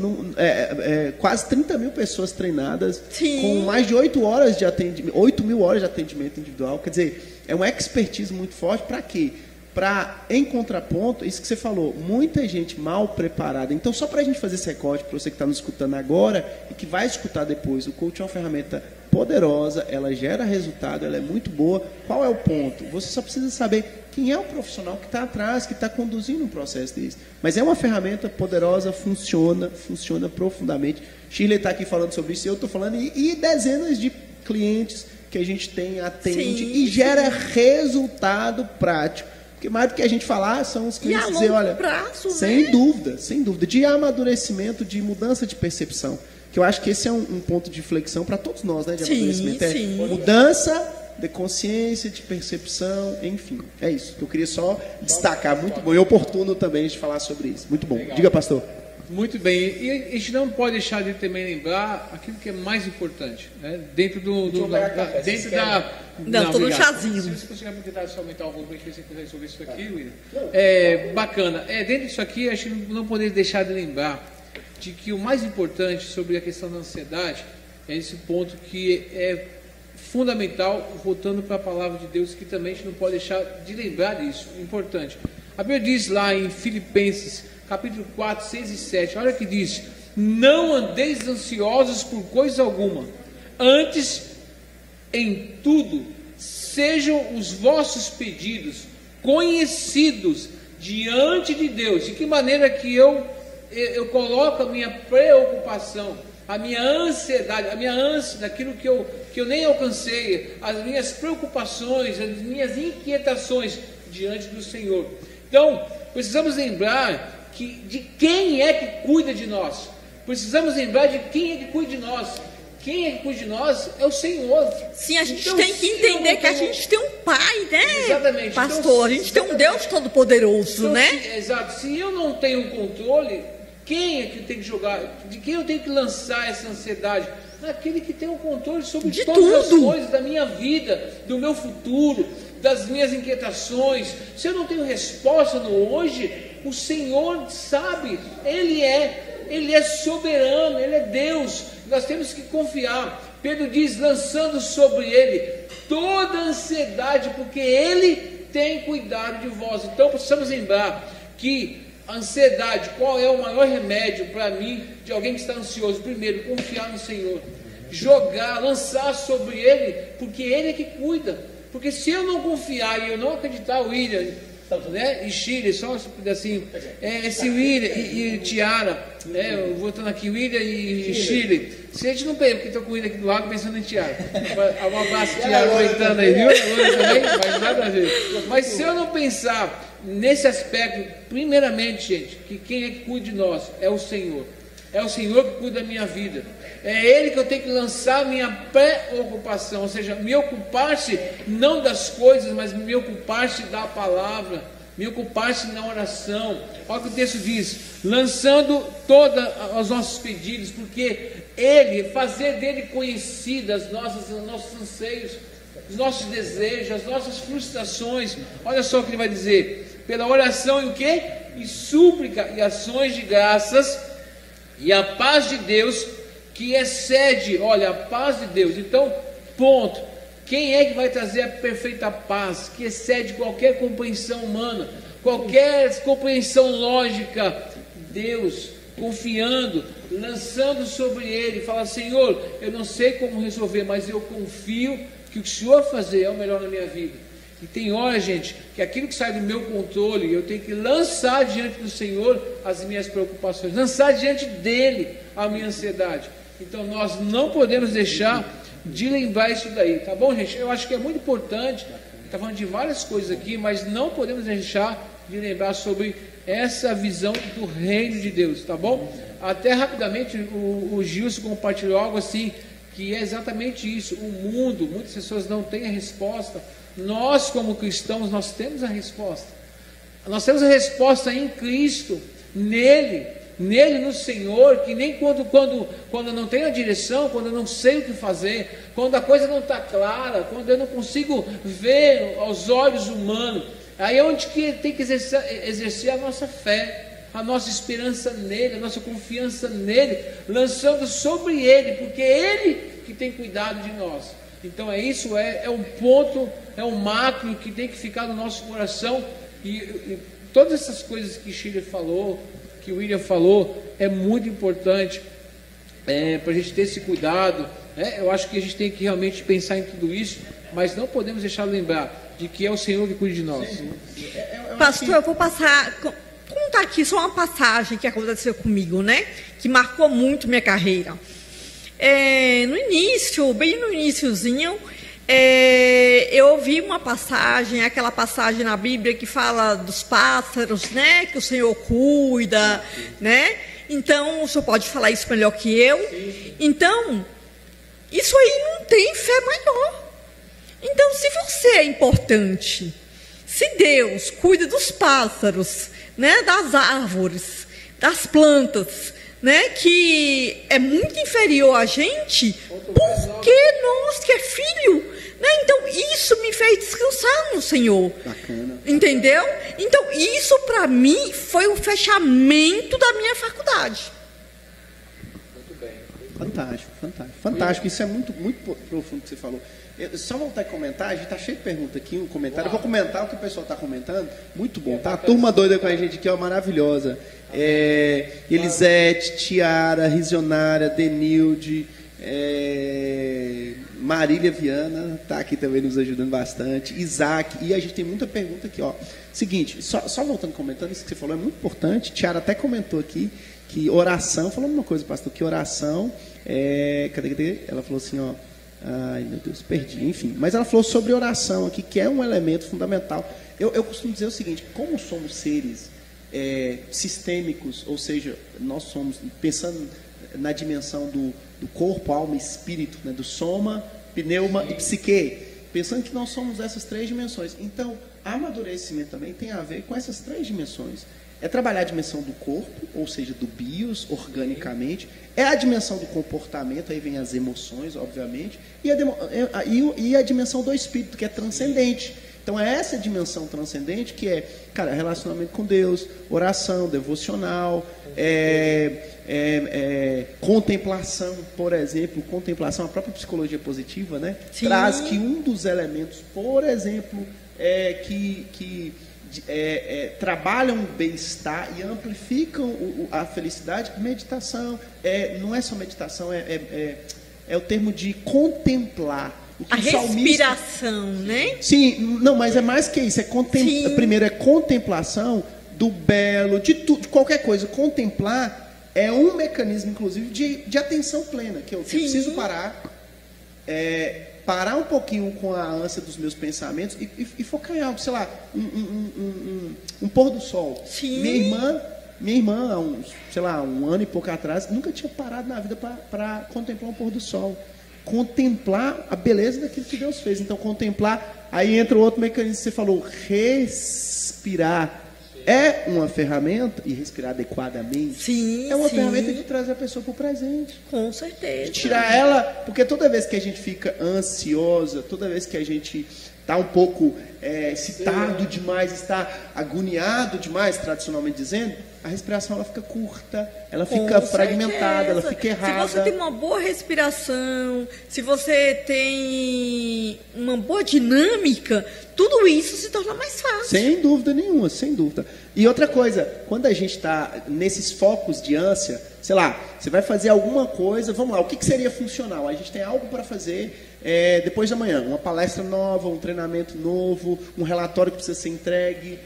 quase 30 mil pessoas treinadas, com mais de 8 horas de atendimento, 8 mil horas de atendimento individual. Quer dizer, é uma expertise muito forte. Para quê? Para, em contraponto, isso que você falou, muita gente mal preparada. Então, só para a gente fazer esse recorte, para você que está nos escutando agora e que vai escutar depois, o coach é uma ferramenta poderosa, ela gera resultado, ela é muito boa. Qual é o ponto? Você só precisa saber quem é o profissional que está atrás, que está conduzindo um processo desse. Mas é uma ferramenta poderosa, funciona profundamente. Shirley está aqui falando sobre isso, eu estou falando, e dezenas de clientes que a gente atende e gera resultado prático. Porque mais do que a gente falar, são os clientes dizer, olha, prazo, sem dúvida, de amadurecimento, de mudança de percepção. Que eu acho que esse é um ponto de inflexão para todos nós, né? De amadurecimento. Mudança de consciência, de percepção, enfim. É isso que eu queria só destacar. Muito bom e oportuno também de falar sobre isso. Muito bom. Legal. Diga, pastor. Muito bem. E a gente não pode deixar de também lembrar aquilo que é mais importante, né? Dentro Não, estou no chazinho. Se você conseguir tentar só aumentar o volume, a gente vai conseguir resolver isso aqui, William. Bacana. Dentro disso aqui, a gente não pode deixar de lembrar de que o mais importante sobre a questão da ansiedade é esse ponto que é fundamental, voltando para a palavra de Deus, que também a gente não pode deixar de lembrar disso. Importante. A Bíblia diz lá em Filipenses, capítulo 4, 6 e 7, olha que diz: não andeis ansiosos por coisa alguma, antes, em tudo, sejam os vossos pedidos conhecidos diante de Deus. De que maneira que eu coloco a minha preocupação, a minha ansiedade, a minha ânsia daquilo que eu nem alcancei, as minhas preocupações, as minhas inquietações diante do Senhor. Então, precisamos lembrar de quem é que cuida de nós. Precisamos lembrar de quem é que cuida de nós. Quem é que cuida de nós é o Senhor. Sim, a gente tem que entender que a gente tem um Pai, né? Exatamente. Pastor, então, a gente tem um Deus Todo-Poderoso, então, né? Exato. Se eu não tenho controle, quem é que tem que jogar? De quem eu tenho que lançar essa ansiedade? Naquele que tem o controle sobre de todas tudo. As coisas da minha vida, do meu futuro, das minhas inquietações. Se eu não tenho resposta no hoje, o Senhor sabe. Ele é soberano, Ele é Deus. Nós temos que confiar. Pedro diz, lançando sobre Ele toda a ansiedade, porque Ele tem cuidado de vós. Então precisamos lembrar que a ansiedade, qual é o maior remédio para mim, de alguém que está ansioso? Primeiro, confiar no Senhor. Jogar, lançar sobre Ele, porque Ele é que cuida. Porque se eu não confiar e eu não acreditar, William, né, e Shirley, só um pedacinho, esse William e Tiara, voltando aqui, William e Shirley, se a gente não pega, porque estou com o William aqui do lado pensando em Tiara. Um abraço, Tiara, aproveitando aí, viu? Também, mas nada a ver. Mas se eu não pensar nesse aspecto, primeiramente, gente, que quem é que cuida de nós é o Senhor. É o Senhor que cuida da minha vida. É Ele que eu tenho que lançar minha preocupação, ou seja, me ocupar-se não das coisas, mas me ocupar-se da palavra, me ocupasse na oração. Olha o que o texto diz, lançando todos os nossos pedidos, porque Ele, fazer dele conhecidas os nossos anseios, os nossos desejos, as nossas frustrações. Olha só o que ele vai dizer, pela oração e o quê? E súplica e ações de graças, e a paz de Deus, que excede, olha, a paz de Deus. Então, ponto. Quem é que vai trazer a perfeita paz, que excede qualquer compreensão humana, qualquer compreensão lógica? Deus, confiando, lançando sobre Ele, fala, Senhor, eu não sei como resolver, mas eu confio que o que o Senhor fazer é o melhor na minha vida. E tem hora, gente, que aquilo que sai do meu controle, eu tenho que lançar diante do Senhor as minhas preocupações, lançar diante dEle a minha ansiedade. Então nós não podemos deixar de lembrar isso daí, tá bom, gente? Eu acho que é muito importante, está falando de várias coisas aqui, mas não podemos deixar de lembrar sobre essa visão do reino de Deus, tá bom? Até rapidamente o Gilson compartilhou algo assim, que é exatamente isso. O mundo, muitas pessoas não têm a resposta. Nós, como cristãos, nós temos a resposta. Nós temos a resposta em Cristo, nele no Senhor, que nem quando eu não tenho a direção, quando eu não sei o que fazer, quando a coisa não está clara, quando eu não consigo ver aos olhos humanos, aí é onde que tem que exercer a nossa fé, a nossa esperança nele, a nossa confiança nele, lançando sobre ele, porque é ele que tem cuidado de nós. Então isso é um ponto, é um macro que tem que ficar no nosso coração, e todas essas coisas que Shirley falou, que o William falou, é muito importante para a gente ter esse cuidado, né? Eu acho que a gente tem que realmente pensar em tudo isso, mas não podemos deixar de lembrar de que é o Senhor que cuida de nós. Pastor, eu vou contar aqui só uma passagem que aconteceu comigo, né? Que marcou muito minha carreira. No início, bem no iniciozinho, eu ouvi uma passagem, aquela passagem na Bíblia que fala dos pássaros, né? Que o Senhor cuida, né? Então, o senhor pode falar isso melhor que eu. Então, isso aí não tem fé maior. Então, se você é importante, se Deus cuida dos pássaros, né? Das árvores, das plantas, né, que é muito inferior a gente, por que nós que é filho, né? Então isso me fez descansar no Senhor. Bacana. Entendeu? Então isso para mim foi o fechamento da minha faculdade. Muito bem. Fantástico. Isso é muito profundo que você falou. Só voltar a comentar, a gente está cheio de perguntas aqui, um comentário. Eu vou comentar o que o pessoal está comentando. Muito bom, tá? A turma doida com a gente aqui, ó, maravilhosa. Elisete, Tiara, Risionara, Denilde, Marília Viana, tá aqui também nos ajudando bastante. Isaac, e a gente tem muita pergunta aqui, ó. Seguinte, só voltando comentando, isso que você falou é muito importante. Tiara até comentou aqui que oração, falando uma coisa, pastor, que oração cadê? Ela falou assim, ó. Ai, meu Deus, perdi, enfim. Mas ela falou sobre oração aqui, que é um elemento fundamental. Eu costumo dizer o seguinte, como somos seres sistêmicos, ou seja, nós somos, pensando na dimensão do corpo, alma e espírito, né, do soma, pneuma e psique, pensando que nós somos essas três dimensões. Então, amadurecimento também tem a ver com essas três dimensões. É trabalhar a dimensão do corpo, ou seja, do bios, organicamente. É a dimensão do comportamento, aí vem as emoções, obviamente. E a dimensão do espírito, que é transcendente. Então, é essa dimensão transcendente que é, cara, relacionamento com Deus, oração, devocional, contemplação, por exemplo. Contemplação, a própria psicologia positiva, né? Sim. Traz que um dos elementos, por exemplo, trabalham o bem-estar e amplificam a felicidade. Meditação, não é só meditação, é o termo de contemplar. A respiração, né? Sim, não, mas é mais que isso. Primeiro é contemplação do belo, de tudo, de qualquer coisa. Contemplar é um mecanismo, inclusive, de atenção plena, que eu preciso parar um pouquinho com a ânsia dos meus pensamentos e focar em algo, sei lá, um pôr do sol. Sim. Minha irmã, há um ano e pouco atrás, nunca tinha parado na vida para contemplar um pôr do sol. Contemplar a beleza daquilo que Deus fez. Então, contemplar, aí entra o outro mecanismo que você falou, respirar é uma ferramenta, e respirar adequadamente, é uma ferramenta de trazer a pessoa para o presente. Com certeza. De tirar ela, porque toda vez que a gente fica ansiosa, toda vez que a gente está um pouco excitado demais, está agoniado demais, tradicionalmente dizendo, a respiração ela fica curta, ela fica fragmentada, ela fica errada. Se você tem uma boa respiração, se você tem uma boa dinâmica, tudo isso se torna mais fácil. Sem dúvida nenhuma, sem dúvida. E outra coisa, quando a gente está nesses focos de ânsia, sei lá, você vai fazer alguma coisa, vamos lá, o que seria funcional? A gente tem algo para fazer depois da manhã, uma palestra nova, um treinamento novo, um relatório que precisa ser entregue,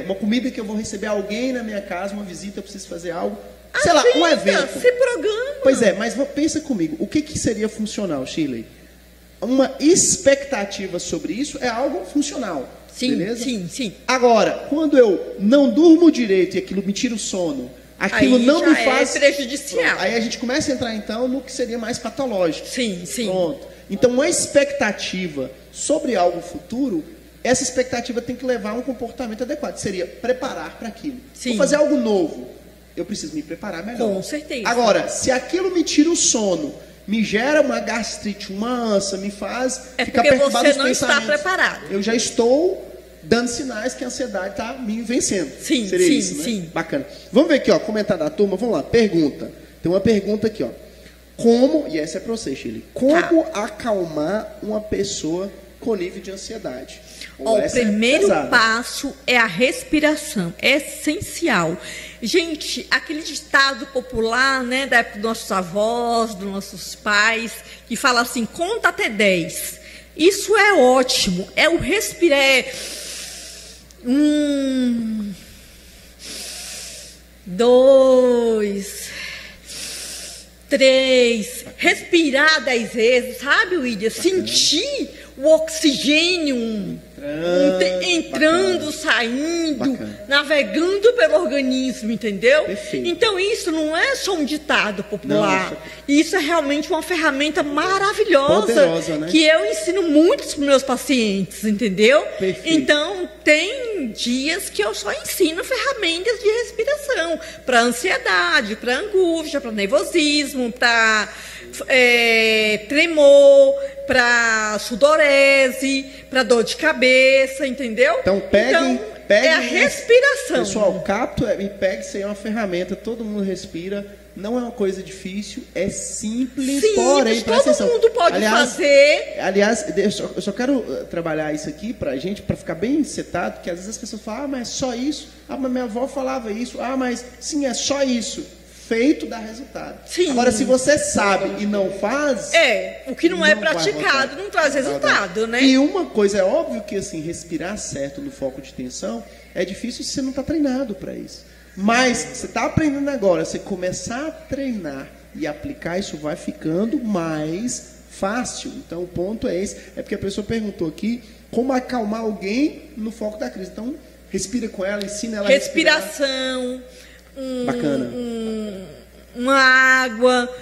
uma comida que eu vou receber alguém na minha casa, uma visita, eu preciso fazer algo, sei lá, um evento. Se programa. Pois é, mas pensa comigo, o que seria funcional, Shirley? Uma expectativa sobre isso é algo funcional. Sim, beleza? sim. Agora, quando eu não durmo direito e aquilo me tira o sono, aquilo aí não já me faz... é prejudicial. Aí a gente começa a entrar, então, no que seria mais patológico. Sim. Pronto. Então, uma expectativa sobre algo futuro, essa expectativa tem que levar a um comportamento adequado. Seria preparar para aquilo. Sim. Vou fazer algo novo. Eu preciso me preparar melhor. Com certeza. Agora, se aquilo me tira o sono, me gera uma gastrite, uma ânsia, me faz ficar perturbado você não está preparado. Eu já estou dando sinais que a ansiedade está me vencendo. Sim, seria sim, isso, né? sim. Bacana. Vamos ver aqui, ó, comentário da turma. Vamos lá, pergunta. Tem uma pergunta aqui, ó. Como, e essa é para você, Shirley, como acalmar uma pessoa com nível de ansiedade? O primeiro passo é a respiração, é essencial. Gente, aquele ditado popular, né, da época dos nossos avós, dos nossos pais, que fala assim, conta até 10. Isso é ótimo, é o respirar. 1, 2, 3, respirar 10 vezes, sabe, William? Sentir o oxigênio entrando, saindo, navegando pelo organismo, entendeu? Perfeito. Então isso não é só um ditado popular, isso é realmente uma ferramenta maravilhosa, poderosa, né? Que eu ensino muito para os meus pacientes, entendeu? Perfeito. Então tem dias que eu só ensino ferramentas de respiração para ansiedade, para angústia, para nervosismo, para tremor, para sudorese, para dor de cabeça, entendeu? Então peguem é a respiração. Pessoal, capto e pegue, isso aí é uma ferramenta, todo mundo respira, não é uma coisa difícil, é simples, porém, todo mundo pode fazer. Aliás, eu só quero trabalhar isso aqui pra gente, pra ficar bem setado, que às vezes as pessoas falam, mas é só isso? Mas minha avó falava isso, mas sim, é só isso. Feito dá resultado. Sim. Agora, se você sabe e não faz... o que não é praticado não traz resultado, né? E uma coisa, é óbvio que assim, respirar certo no foco de tensão é difícil se você não está treinado para isso. Mas você está aprendendo agora, você começar a treinar e aplicar, isso vai ficando mais fácil. Então, o ponto é esse. É porque a pessoa perguntou aqui como acalmar alguém no foco da crise. Então, respira com ela, ensina ela respiração, bacana. Uma água,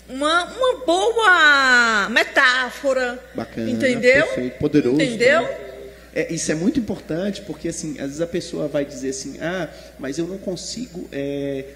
uma boa metáfora. Bacana, entendeu? Perfeito, poderoso. Entendeu? Isso é muito importante, porque assim, às vezes a pessoa vai dizer assim, mas eu não consigo,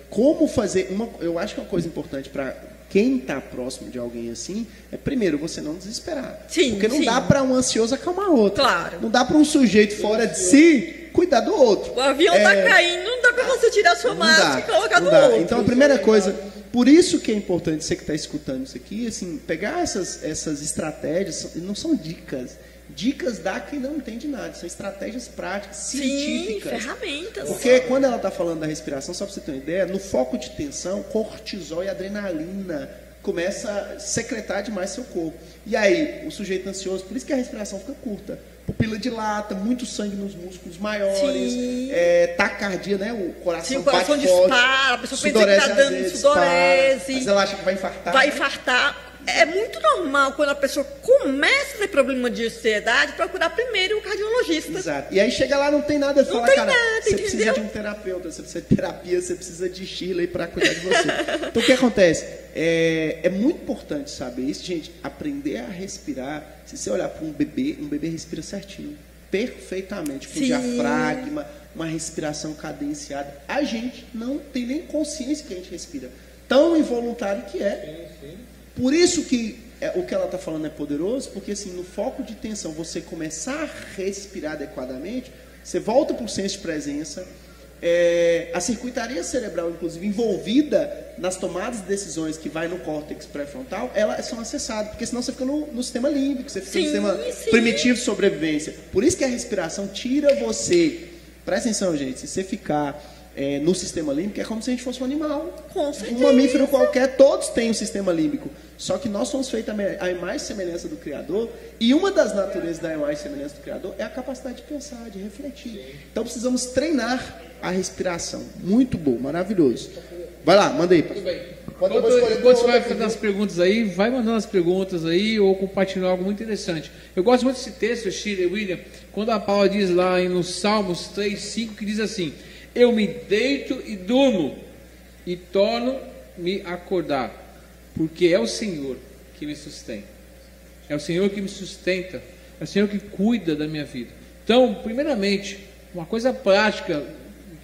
como fazer, eu acho que uma coisa importante para quem está próximo de alguém assim, primeiro, você não desesperar. Sim, porque não dá para um ansioso acalmar outro. Claro. Não dá para um sujeito fora de si cuidar do outro. O avião está caindo, não dá para você tirar sua máscara e colocar do outro. Então, a primeira coisa, por isso que é importante você que está escutando isso aqui, assim, pegar essas estratégias, não são dicas. Dicas dá quem não entende nada, são estratégias práticas, científicas. Ferramentas. Porque quando ela está falando da respiração, só para você ter uma ideia, no foco de tensão, cortisol e adrenalina começa a secretar demais seu corpo. E aí, o sujeito ansioso, por isso que a respiração fica curta. Pupila dilata, muito sangue nos músculos maiores, taquicardia, né? O coração dispara, a pessoa pensa que está dando sudorese. Mas ela acha que vai infartar. Vai infartar. é muito normal quando a pessoa começa a ter problema de ansiedade, procurar primeiro um cardiologista. Exato. E aí chega lá, não tem nada, fala, cara, você entendeu? precisa de um terapeuta, você precisa de terapia, você precisa de Shirley para cuidar de você. Então o que acontece? É muito importante saber isso, gente, aprender a respirar. Se você olhar para um bebê respira certinho, perfeitamente, com diafragma, uma respiração cadenciada. A gente não tem nem consciência que a gente respira. Tão involuntário que é. Por isso que o que ela está falando é poderoso, porque assim, no foco de tensão, você começar a respirar adequadamente, você volta para o senso de presença, a circuitaria cerebral, inclusive, envolvida nas tomadas de decisões que vai no córtex pré-frontal, elas são acessadas, porque senão você fica no sistema límbico, você fica no sistema primitivo de sobrevivência. Por isso que a respiração tira você. Presta atenção, gente, se você ficar no sistema límbico, é como se a gente fosse um animal. Com certeza. Um mamífero qualquer, todos têm um sistema límbico. Só que nós somos feitos à imagem e semelhança do Criador, e uma das naturezas da imagem e semelhança do Criador é a capacidade de pensar, de refletir. Então precisamos treinar a respiração. Muito bom, maravilhoso. Vai lá, manda aí. Tudo bem. Enquanto você vai fazendo as perguntas aí, vai mandando as perguntas aí ou compartilhando algo muito interessante. Eu gosto muito desse texto, Shirley, William, quando a Paula diz lá no Salmos 3:5, que diz assim: eu me deito e durmo e torno-me a acordar, porque é o Senhor que me sustenta. É o Senhor que me sustenta, é o Senhor que cuida da minha vida. Então, primeiramente, uma coisa prática,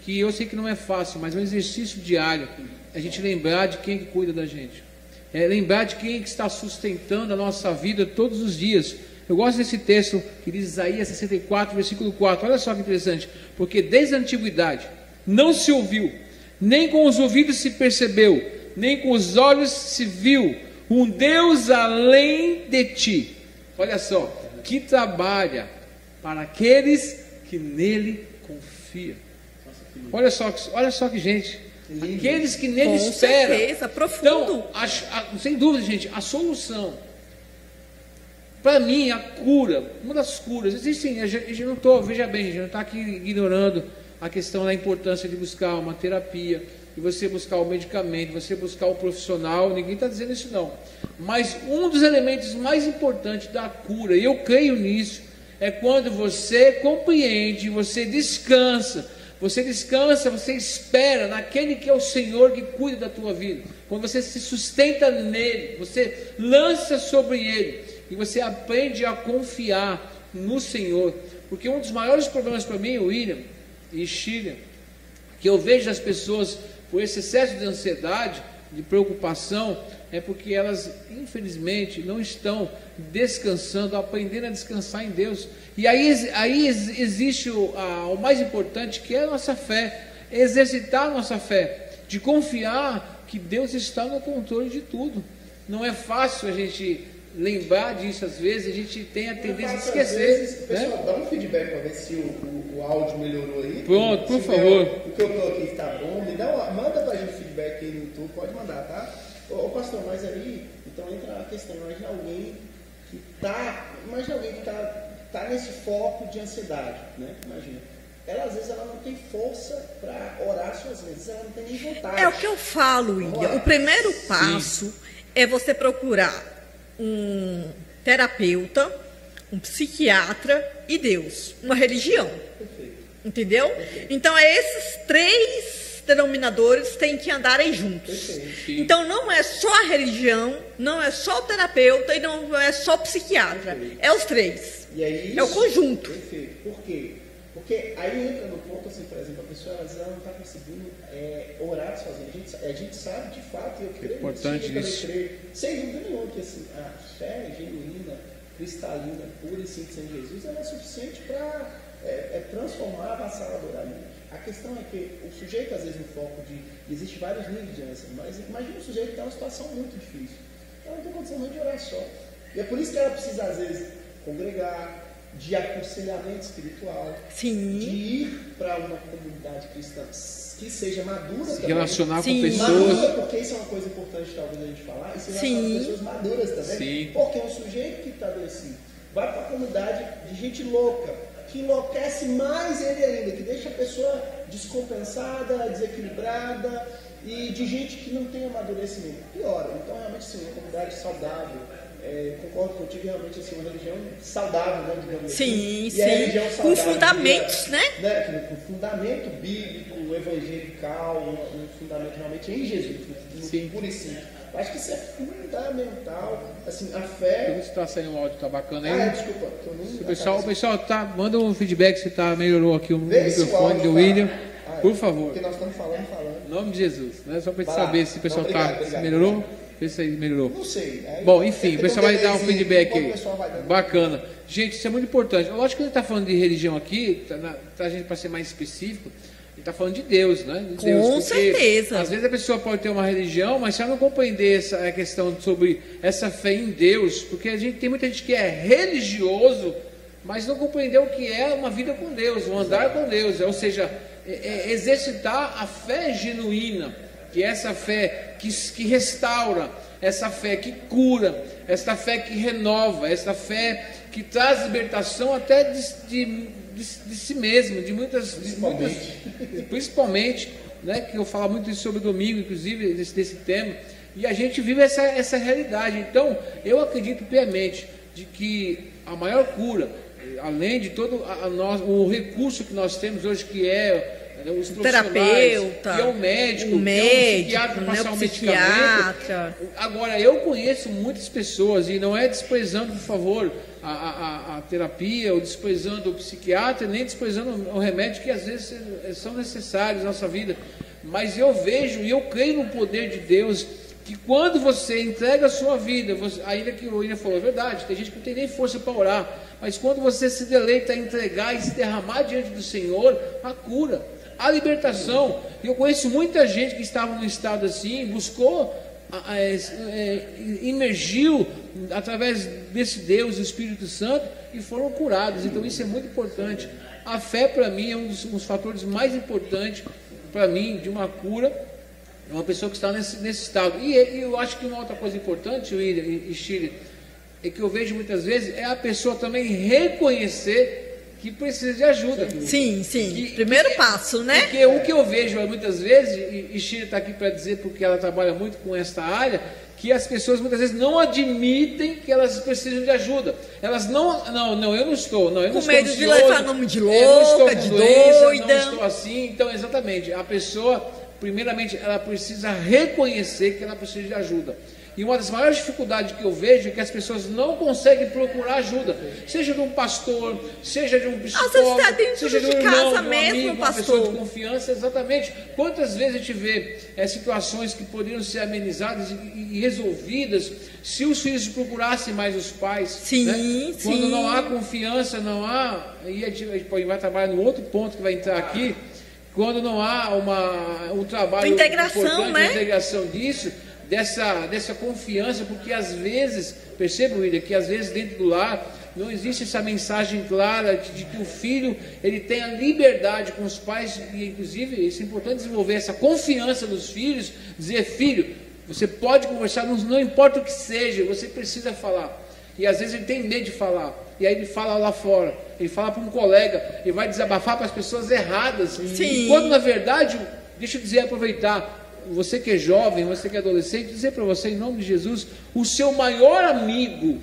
que eu sei que não é fácil, mas é um exercício diário, a gente lembrar de quem que cuida da gente, lembrar de quem que está sustentando a nossa vida todos os dias. Eu gosto desse texto que diz Isaías 64, versículo 4, olha só que interessante, porque desde a antiguidade não se ouviu, nem com os ouvidos se percebeu, nem com os olhos se viu, um Deus além de ti, olha só, que trabalha para aqueles que nele confiam. Olha só que gente, aqueles que nele esperam. Certeza, profundo. Então, sem dúvida, gente, a solução, para mim, a cura, uma das curas, existem, veja bem, a gente não está aqui ignorando a questão da importância de buscar uma terapia, de você buscar o medicamento, de você buscar o profissional, ninguém está dizendo isso não. Mas um dos elementos mais importantes da cura, e eu creio nisso, é quando você compreende, você descansa, você espera naquele que é o Senhor que cuida da tua vida. Quando você se sustenta nele, você lança sobre ele e você aprende a confiar no Senhor. Porque um dos maiores problemas para mim, William e Shirley, que eu vejo as pessoas por esse excesso de ansiedade, de preocupação, é porque elas, infelizmente, não estão descansando, aprendendo a descansar em Deus. E aí existe o mais importante, que é a nossa fé, exercitar a nossa fé, de confiar que Deus está no controle de tudo. Não é fácil a gente lembrar disso, às vezes a gente tem a tendência de esquecer. Vezes, pessoal, dá um feedback para ver se o áudio melhorou aí. Pronto, por favor. O que eu coloquei está bom, manda para a gente feedback aí no YouTube, pode mandar, tá? Ô pastor, mas aí, então entra a questão, imagina alguém que está nesse foco de ansiedade, né? Imagina. Ela, às vezes, ela não tem força para orar, às vezes ela não tem nem vontade. É o que eu falo, William. O primeiro passo é você procurar um terapeuta, um psiquiatra e Deus, uma religião. Perfeito. Entendeu? Perfeito. Então, esses três denominadores têm que andarem juntos. Perfeito. Então, não é só a religião, não é só o terapeuta e não é só o psiquiatra. Perfeito. É os três. E aí, é o conjunto. Perfeito. Por quê? Porque aí entra no ponto, assim, por exemplo, a pessoa às vezes ela não está conseguindo orar sozinha. A gente sabe, de fato, e eu creio importante isso. Sem dúvida nenhuma, que assim, a fé genuína, cristalina, pura e simples em Jesus, ela é suficiente para transformar, avassalador a mente. A questão é que o sujeito, às vezes, no foco existe vários níveis de ânsia, mas imagina um sujeito que está numa situação muito difícil. Ela não tem condição nem de orar só. E é por isso que ela precisa, às vezes, congregar, de aconselhamento espiritual, Sim. de ir para uma comunidade cristã que seja madura se também. relacionar Sim. com pessoas. Madura, porque isso é uma coisa importante talvez a gente falar, e se relacionar com pessoas maduras também. Sim. Porque um sujeito que está adoecido vai para a comunidade de gente louca, que enlouquece mais ele ainda, que deixa a pessoa descompensada, desequilibrada e de gente que não tem amadurecimento. Piora. Então, realmente, sim, uma comunidade saudável. Concordo contigo, realmente, assim, uma religião saudável, né, digamos sim, assim. sim. Religião saudável, com fundamentos, né? Com fundamento bíblico, evangelical, um fundamento realmente em Jesus, no puro e simples. Acho que isso é fundamental, assim, a fé... Você está saindo um áudio, tá bacana aí? Desculpa. O pessoal manda um feedback se melhorou aqui o microfone do William, por favor. Porque nós estamos falando. Em nome de Jesus, né? Só para gente saber se o pessoal se melhorou. Vê se aí melhorou. Não sei. Bom, enfim, o pessoal vai dar um feedback aí. Bacana. Gente, isso é muito importante. Eu acho que ele está falando de religião aqui, a gente para ser mais específico, ele está falando de Deus, né? De Deus, com certeza. Às vezes a pessoa pode ter uma religião, mas se ela não compreender a questão sobre essa fé em Deus, porque tem muita gente que é religioso, mas não compreendeu o que é uma vida com Deus, um andar com Deus, ou seja, exercitar a fé genuína, que é essa fé que restaura, essa fé que cura, essa fé que renova, essa fé que traz libertação até de si mesmo, principalmente, né, que eu falo muito isso sobre o domingo, inclusive, desse tema, e a gente vive essa realidade. Então, eu acredito piamente de que a maior cura, além de todo o recurso que nós temos hoje, que é os terapeuta, que é o médico, que é um psiquiatra para passar um medicamento. Agora, eu conheço muitas pessoas, e não é desprezando, por favor, a terapia, ou desprezando o psiquiatra, nem desprezando o remédio, que às vezes são necessários na nossa vida, mas eu vejo e eu creio no poder de Deus, que quando você entrega a sua vida, ainda que o William falou, é verdade, tem gente que não tem nem força para orar, mas quando você se deleita a entregar e se derramar diante do Senhor, a cura, a libertação. Eu conheço muita gente que estava num estado assim, buscou, emergiu através desse Deus, o Espírito Santo, e foram curados. Então isso é muito importante. A fé, para mim, é um dos fatores mais importantes para mim de uma cura. É uma pessoa que está nesse estado. E eu acho que uma outra coisa importante, William e Shirley, é que eu vejo muitas vezes, é a pessoa também reconhecer que precisa de ajuda. Sim. Primeiro passo, né? Porque o que eu vejo muitas vezes, e Shirley está aqui para dizer, porque ela trabalha muito com esta área, que as pessoas muitas vezes não admitem que elas precisam de ajuda. Elas não, eu não estou. Não, eu não com medo ansioso, de levar nome de louca, de doida. Não estou assim. Então, exatamente, a pessoa, primeiramente, ela precisa reconhecer que ela precisa de ajuda. E uma das maiores dificuldades que eu vejo é que as pessoas não conseguem procurar ajuda, seja de um pastor, seja de um psicólogo, seja de um irmão, de um amigo, uma pessoa de confiança, exatamente. Quantas vezes a gente vê situações que poderiam ser amenizadas e resolvidas se os filhos procurassem mais os pais? Sim, né? Quando não há confiança, não há, e a gente vai trabalhar no outro ponto que vai entrar aqui, quando não há um trabalho integração, né? A integração disso, dessa confiança, porque às vezes, perceba, William, que às vezes dentro do lar não existe essa mensagem clara de que o filho ele tem a liberdade com os pais, e inclusive isso é importante desenvolver essa confiança dos filhos, dizer, filho, você pode conversar, não importa o que seja, você precisa falar. E às vezes ele tem medo de falar, e aí ele fala lá fora, ele fala para um colega, ele vai desabafar para as pessoas erradas, Sim. Quando na verdade, deixa eu dizer, aproveitar, você que é jovem, você que é adolescente, dizer para você, em nome de Jesus, o seu maior amigo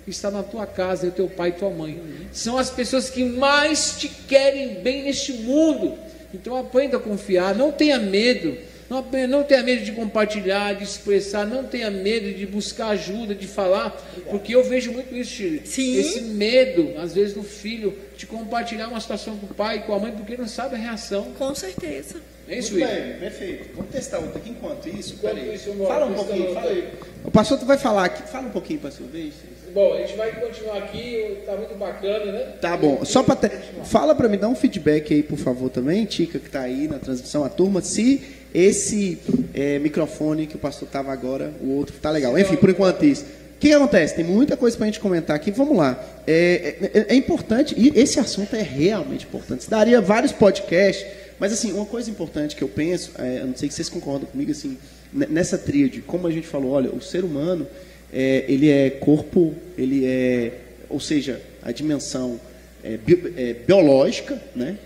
está na tua casa, é o teu pai e tua mãe. São as pessoas que mais te querem bem neste mundo. Então aprenda a confiar, não tenha medo. Não tenha medo de compartilhar, de expressar, não tenha medo de buscar ajuda, de falar, porque eu vejo muito isso, Shirley. Sim. Esse medo, às vezes, do filho de compartilhar uma situação com o pai e com a mãe, porque não sabe a reação. Com certeza. É isso, Muito William? bem, perfeito. Vamos testar outro aqui enquanto isso. Isso, fala um pouquinho, fala aí. O pastor tu vai falar aqui, fala um pouquinho para sua vez. Bom, a gente vai continuar aqui, tá muito bacana, né? Tá bom, só para fala para mim, dá um feedback aí, por favor, também, Tica, que está aí na transmissão, a turma, se esse microfone que o pastor estava agora, o outro tá legal. Enfim, por enquanto isso. O que acontece? Tem muita coisa para a gente comentar aqui, vamos lá. É importante, e esse assunto é realmente importante. Isso daria vários podcasts, mas assim, uma coisa importante que eu penso, eu não sei se vocês concordam comigo, assim, nessa tríade, como a gente falou, olha, o ser humano, ele é corpo, ou seja, a dimensão biológica, né?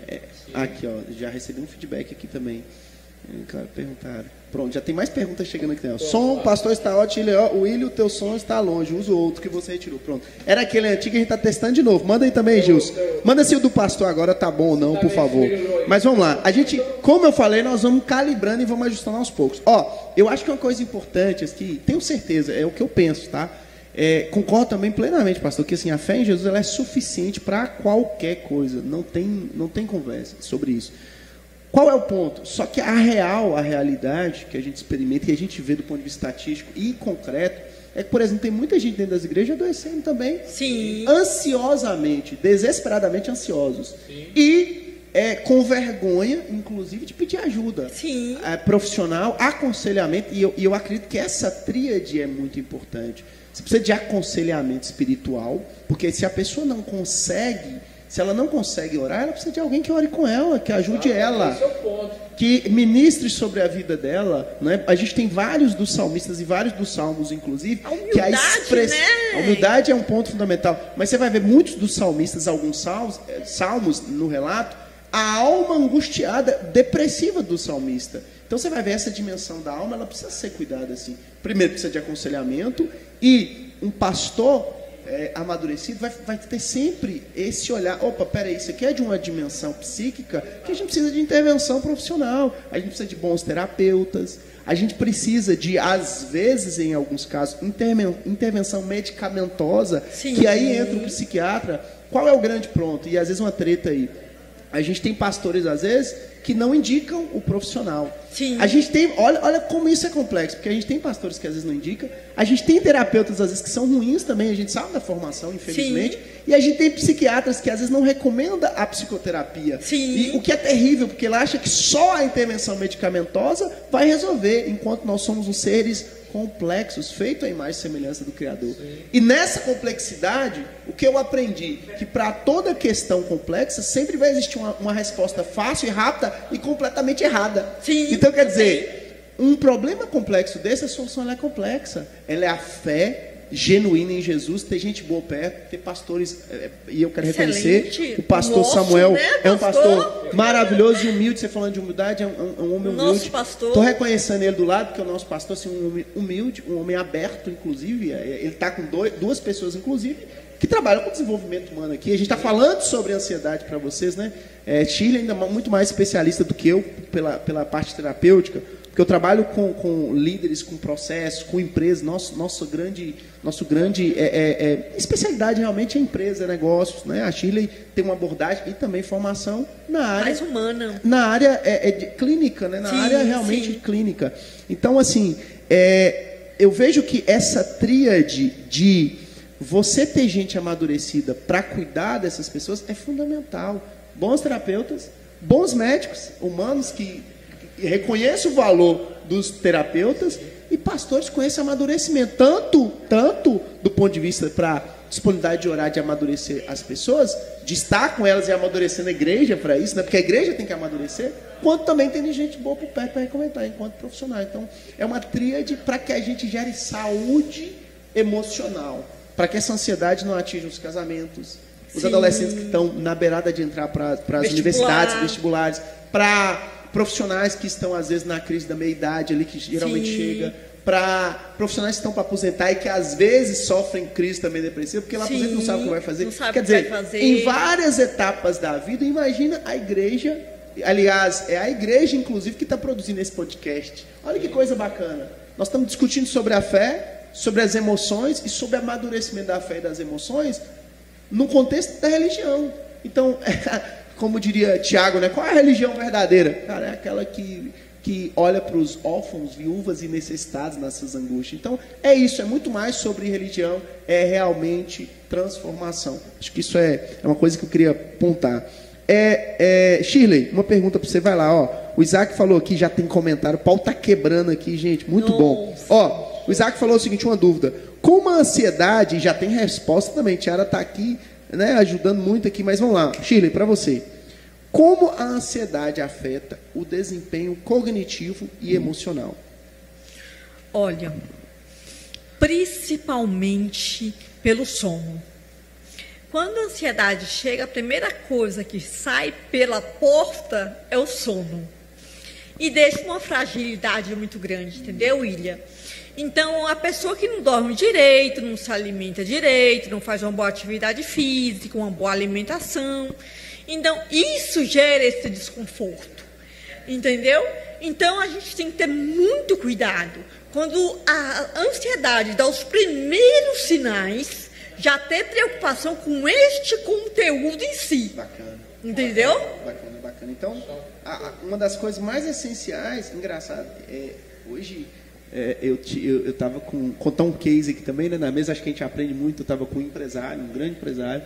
Aqui, ó, já recebi um feedback aqui também. Claro, perguntaram. Pronto, já tem mais perguntas chegando aqui. Né? Som, pastor está ótimo. O William, o teu som está longe. Usa o outro que você retirou. Pronto. Era aquele antigo que a gente está testando de novo. Manda aí também, Gilson. Manda se o do pastor agora tá bom ou não, por favor. Mas vamos lá. A gente, como eu falei, nós vamos calibrando e vamos ajustando aos poucos. Ó, eu acho que uma coisa importante aqui, tenho certeza, é o que eu penso, tá? Concordo também plenamente, pastor, que assim, a fé em Jesus ela é suficiente para qualquer coisa. Não tem conversa sobre isso. Qual é o ponto? Só que a realidade que a gente experimenta, que a gente vê do ponto de vista estatístico e concreto, é que, por exemplo, tem muita gente dentro das igrejas adoecendo também. Sim. Ansiosamente, desesperadamente ansiosos. Sim. E com vergonha, inclusive, de pedir ajuda. Sim. Profissional, aconselhamento, e eu acredito que essa tríade é muito importante. Você precisa de aconselhamento espiritual, porque se a pessoa não consegue... Se ela não consegue orar, ela precisa de alguém que ore com ela, que ajude ela, que ministre sobre a vida dela. Né? A gente tem vários dos salmistas e vários dos salmos, inclusive, a humildade, que a expressão, né? A humildade é um ponto fundamental. Mas você vai ver muitos dos salmistas, alguns salmos no relato, a alma angustiada, depressiva do salmista. Então você vai ver essa dimensão da alma, ela precisa ser cuidada assim. Primeiro precisa de aconselhamento e um pastor amadurecido vai ter sempre esse olhar, opa, peraí, isso aqui é de uma dimensão psíquica que a gente precisa de intervenção profissional, a gente precisa de bons terapeutas, a gente precisa de, às vezes, em alguns casos, intervenção medicamentosa. Sim. Que aí entra o psiquiatra. Qual é o grande ponto? E às vezes uma treta aí. A gente tem pastores, às vezes, que não indicam o profissional. Sim. A gente tem, olha como isso é complexo, porque a gente tem pastores que às vezes não indicam, a gente tem terapeutas às vezes que são ruins também, a gente sabe da formação, infelizmente. Sim. E a gente tem psiquiatras que às vezes não recomendam a psicoterapia. Sim. E o que é terrível, porque ele acha que só a intervenção medicamentosa vai resolver, enquanto nós somos os seres complexos, feitos à imagem e semelhança do Criador. Sim. E nessa complexidade, o que eu aprendi? Que para toda questão complexa, sempre vai existir uma resposta fácil e rápida e completamente errada. Sim. Então, quer dizer, um problema complexo desse, a solução ela é complexa. Ela é a fé genuína em Jesus, ter gente boa perto, ter pastores, e eu quero reconhecer, o pastor Samuel, né, é um pastor maravilhoso e humilde. Você falando de humildade, é um homem humilde. Estou reconhecendo ele do lado, porque é o nosso pastor, assim, um homem humilde, um homem aberto, inclusive. Ele está com duas pessoas, inclusive, que trabalham com desenvolvimento humano aqui. A gente está falando sobre ansiedade para vocês, né? Shirley ainda muito mais especialista do que eu pela parte terapêutica, porque eu trabalho com líderes, com processos, com empresas. Nosso grande especialidade realmente é empresa, é negócios, né? A Shirley tem uma abordagem e também formação na área mais humana, na área de clínica, né? Na área realmente clínica. Então, assim, eu vejo que essa tríade de você ter gente amadurecida para cuidar dessas pessoas é fundamental. Bons terapeutas, bons médicos humanos que reconhecem o valor dos terapeutas e pastores com esse amadurecimento, tanto do ponto de vista para disponibilidade de orar, de amadurecer as pessoas, de estar com elas e amadurecer na igreja para isso, né? Porque a igreja tem que amadurecer, quanto também tem gente boa por perto para recomendar enquanto profissional. Então, é uma tríade para que a gente gere saúde emocional, para que essa ansiedade não atinja os casamentos, os adolescentes que estão na beirada de entrar para as universidades, vestibulares, para profissionais que estão, às vezes, na crise da meia-idade, ali, que geralmente chega, para profissionais que estão para aposentar e que, às vezes, sofrem crise também depressiva, porque lá aposenta não sabe o que vai fazer. Quer dizer, em várias etapas da vida, imagina a igreja, aliás, é a igreja, inclusive, que está produzindo esse podcast. Olha que coisa bacana. Nós estamos discutindo sobre a fé, sobre as emoções e sobre o amadurecimento da fé e das emoções no contexto da religião. Então, como diria Tiago, né? Qual é a religião verdadeira? Cara, é aquela que olha para os órfãos, viúvas e necessitados nessas angústias. Então, é isso, é muito mais sobre religião, é realmente transformação. Acho que isso é uma coisa que eu queria apontar. Shirley, uma pergunta para você, vai lá, ó. O Isaac falou aqui, já tem comentário, o pau tá quebrando aqui, gente, muito bom. Ó, o Isaac falou o seguinte, uma dúvida. Como a ansiedade, já tem resposta também, Tiara está aqui, né, ajudando muito aqui, mas vamos lá. Shirley, para você. Como a ansiedade afeta o desempenho cognitivo e emocional? Olha, principalmente pelo sono. Quando a ansiedade chega, a primeira coisa que sai pela porta é o sono. E deixa uma fragilidade muito grande, entendeu, William? Então, a pessoa que não dorme direito, não se alimenta direito, não faz uma boa atividade física, uma boa alimentação. Então, isso gera esse desconforto, entendeu? Então, a gente tem que ter muito cuidado. Quando a ansiedade dá os primeiros sinais, já ter preocupação com este conteúdo em si. Bacana. Entendeu? Bacana. Então, uma das coisas mais essenciais, engraçado, hoje eu estava contar um case aqui também, né, na mesa, acho que a gente aprende muito, eu estava com um empresário, um grande empresário,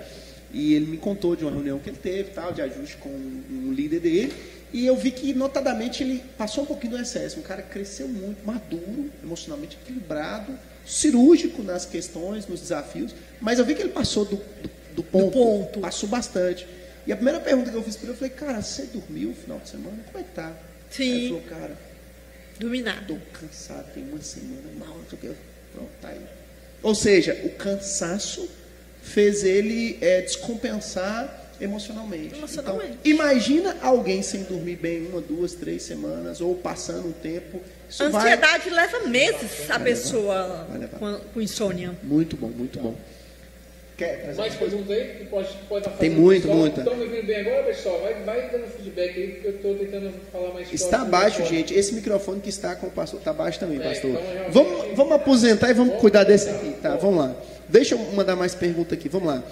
e ele me contou de uma reunião que ele teve, tal, de ajuste com um líder dele, e eu vi que, notadamente, ele passou um pouquinho do excesso, um cara que cresceu muito, maduro, emocionalmente equilibrado, cirúrgico nas questões, nos desafios, mas eu vi que ele passou do ponto, passou bastante. E a primeira pergunta que eu fiz para ele, eu falei, cara, você dormiu no final de semana? Como é que tá? Sim. Aí ele falou, cara, dominado. Estou cansado, tem uma semana mal, não sei o que. Pronto, tá aí. Ou seja, o cansaço fez ele descompensar emocionalmente. Então, imagina alguém sem dormir bem 1, 2, 3 semanas, ou passando um tempo. A ansiedade leva meses a pessoa com insônia. Muito bom, muito bom. Mais pergunta aí? Que pode estar tem muita. Estão me ouvindo bem agora, pessoal? Vai dando feedback aí, porque eu estou tentando falar mais forte. Está baixo, gente. Esse microfone que está com o pastor está baixo também, pastor. Então, vamos aposentar e vamos cuidar desse aqui, tá? Vamos lá. Deixa eu mandar mais pergunta aqui. Vamos lá.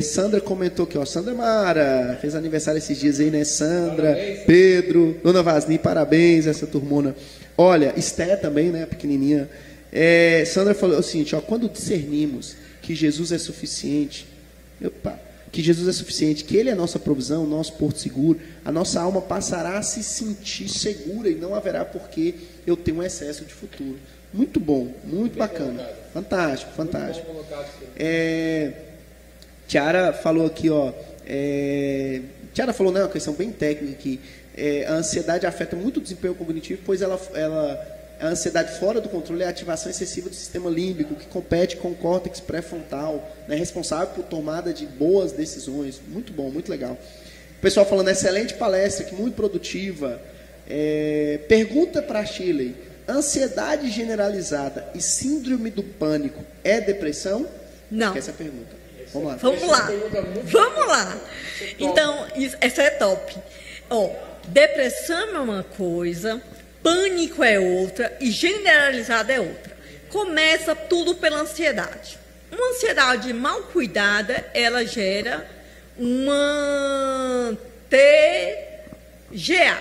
Sandra comentou aqui, ó. Sandra Mara fez aniversário esses dias aí, né? Sandra, parabéns, Pedro, Dona Vasni, parabéns, essa turmona. Olha, Esté também, né? Pequenininha. Sandra falou o seguinte, ó. Quando discernimos que Jesus é suficiente, que Ele é a nossa provisão, o nosso porto seguro, a nossa alma passará a se sentir segura e não haverá porque eu tenho um excesso de futuro. Muito bom, muito bacana. Fantástico. Tiara falou aqui, ó. Tiara falou, né, uma questão bem técnica aqui. A ansiedade afeta muito o desempenho cognitivo, pois a ansiedade fora do controle é a ativação excessiva do sistema límbico, que compete com o córtex pré-frontal, né, responsável por tomada de boas decisões. Muito bom, muito legal. O pessoal falando, excelente palestra, que muito produtiva. Pergunta para a Shirley, ansiedade generalizada e síndrome do pânico é depressão? Não. Essa é a pergunta. Vamos lá. Então, essa é top. Depressão é uma coisa, pânico é outra e generalizada é outra. Começa tudo pela ansiedade. Uma ansiedade mal cuidada, ela gera uma TGA,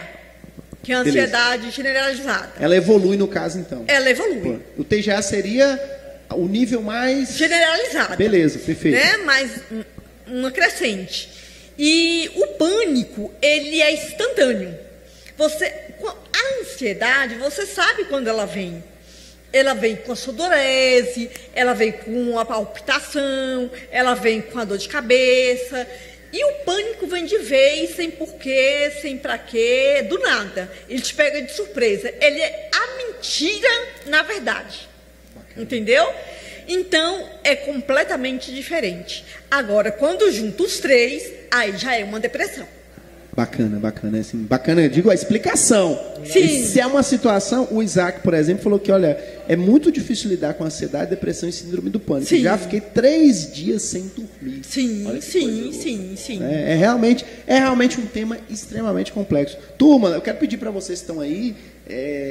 que é a ansiedade generalizada. Ela evolui no caso, então. Ela evolui. O TGA seria o nível mais generalizado. Beleza, perfeito. Né? Mais uma crescente. E o pânico, ele é instantâneo. A ansiedade, você sabe quando ela vem. Ela vem com a sudorese, ela vem com a palpitação, ela vem com a dor de cabeça. E o pânico vem de vez, sem porquê, sem pra quê, do nada. Ele te pega de surpresa. Ele é a mentira na verdade. Bacana. Entendeu? Então, é completamente diferente. Agora, quando junta os três, aí já é uma depressão. Bacana, assim, bacana, eu digo a explicação. Sim. Se é uma situação, o Isaac, por exemplo, falou que, olha, é muito difícil lidar com ansiedade, depressão e síndrome do pânico. Sim. Já fiquei 3 dias sem dormir. Sim. É realmente um tema extremamente complexo. Turma, eu quero pedir para vocês que estão aí,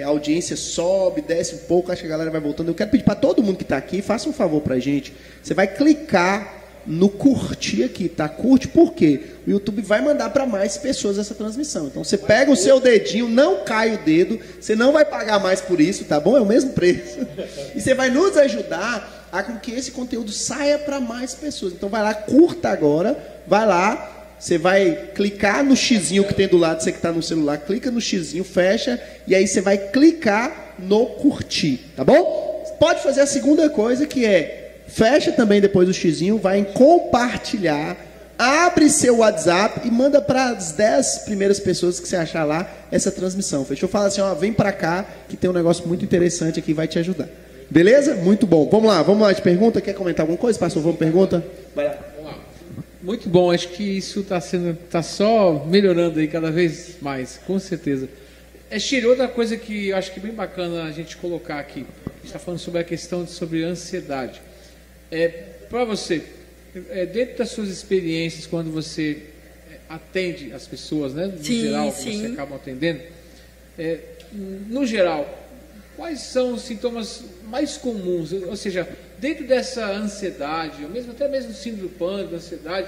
a audiência sobe, desce um pouco, acho que a galera vai voltando. Eu quero pedir para todo mundo que está aqui, faça um favor para a gente. Você vai clicar no curtir aqui, tá? Curte por quê? O YouTube vai mandar para mais pessoas essa transmissão. Então você pega o seu dedinho, não cai o dedo, você não vai pagar mais por isso, tá bom? É o mesmo preço. E você vai nos ajudar a com que esse conteúdo saia para mais pessoas. Então vai lá, curta agora, vai lá, você vai clicar no xizinho que tem do lado, você que está no celular, clica no xizinho, fecha, e aí você vai clicar no curtir, tá bom? Pode fazer a segunda coisa, que é fecha também depois o xizinho, vai em compartilhar, abre seu WhatsApp e manda para as 10 primeiras pessoas que você achar lá essa transmissão. Fechou? Fala assim, ó, vem para cá que tem um negócio muito interessante aqui, vai te ajudar. Beleza? Muito bom. Vamos lá de pergunta. Quer comentar alguma coisa? Pastor, vamos pergunta? Vai lá. Vamos lá. Muito bom, acho que isso está só melhorando aí cada vez mais, com certeza. Chiro, outra coisa que eu acho que é bem bacana a gente colocar aqui, a gente está falando sobre a questão sobre ansiedade. Para você, dentro das suas experiências, quando você atende as pessoas, né, no geral, que você acaba atendendo, no geral, quais são os sintomas mais comuns? Ou seja, dentro dessa ansiedade, ou mesmo até mesmo síndrome do pânico, da ansiedade,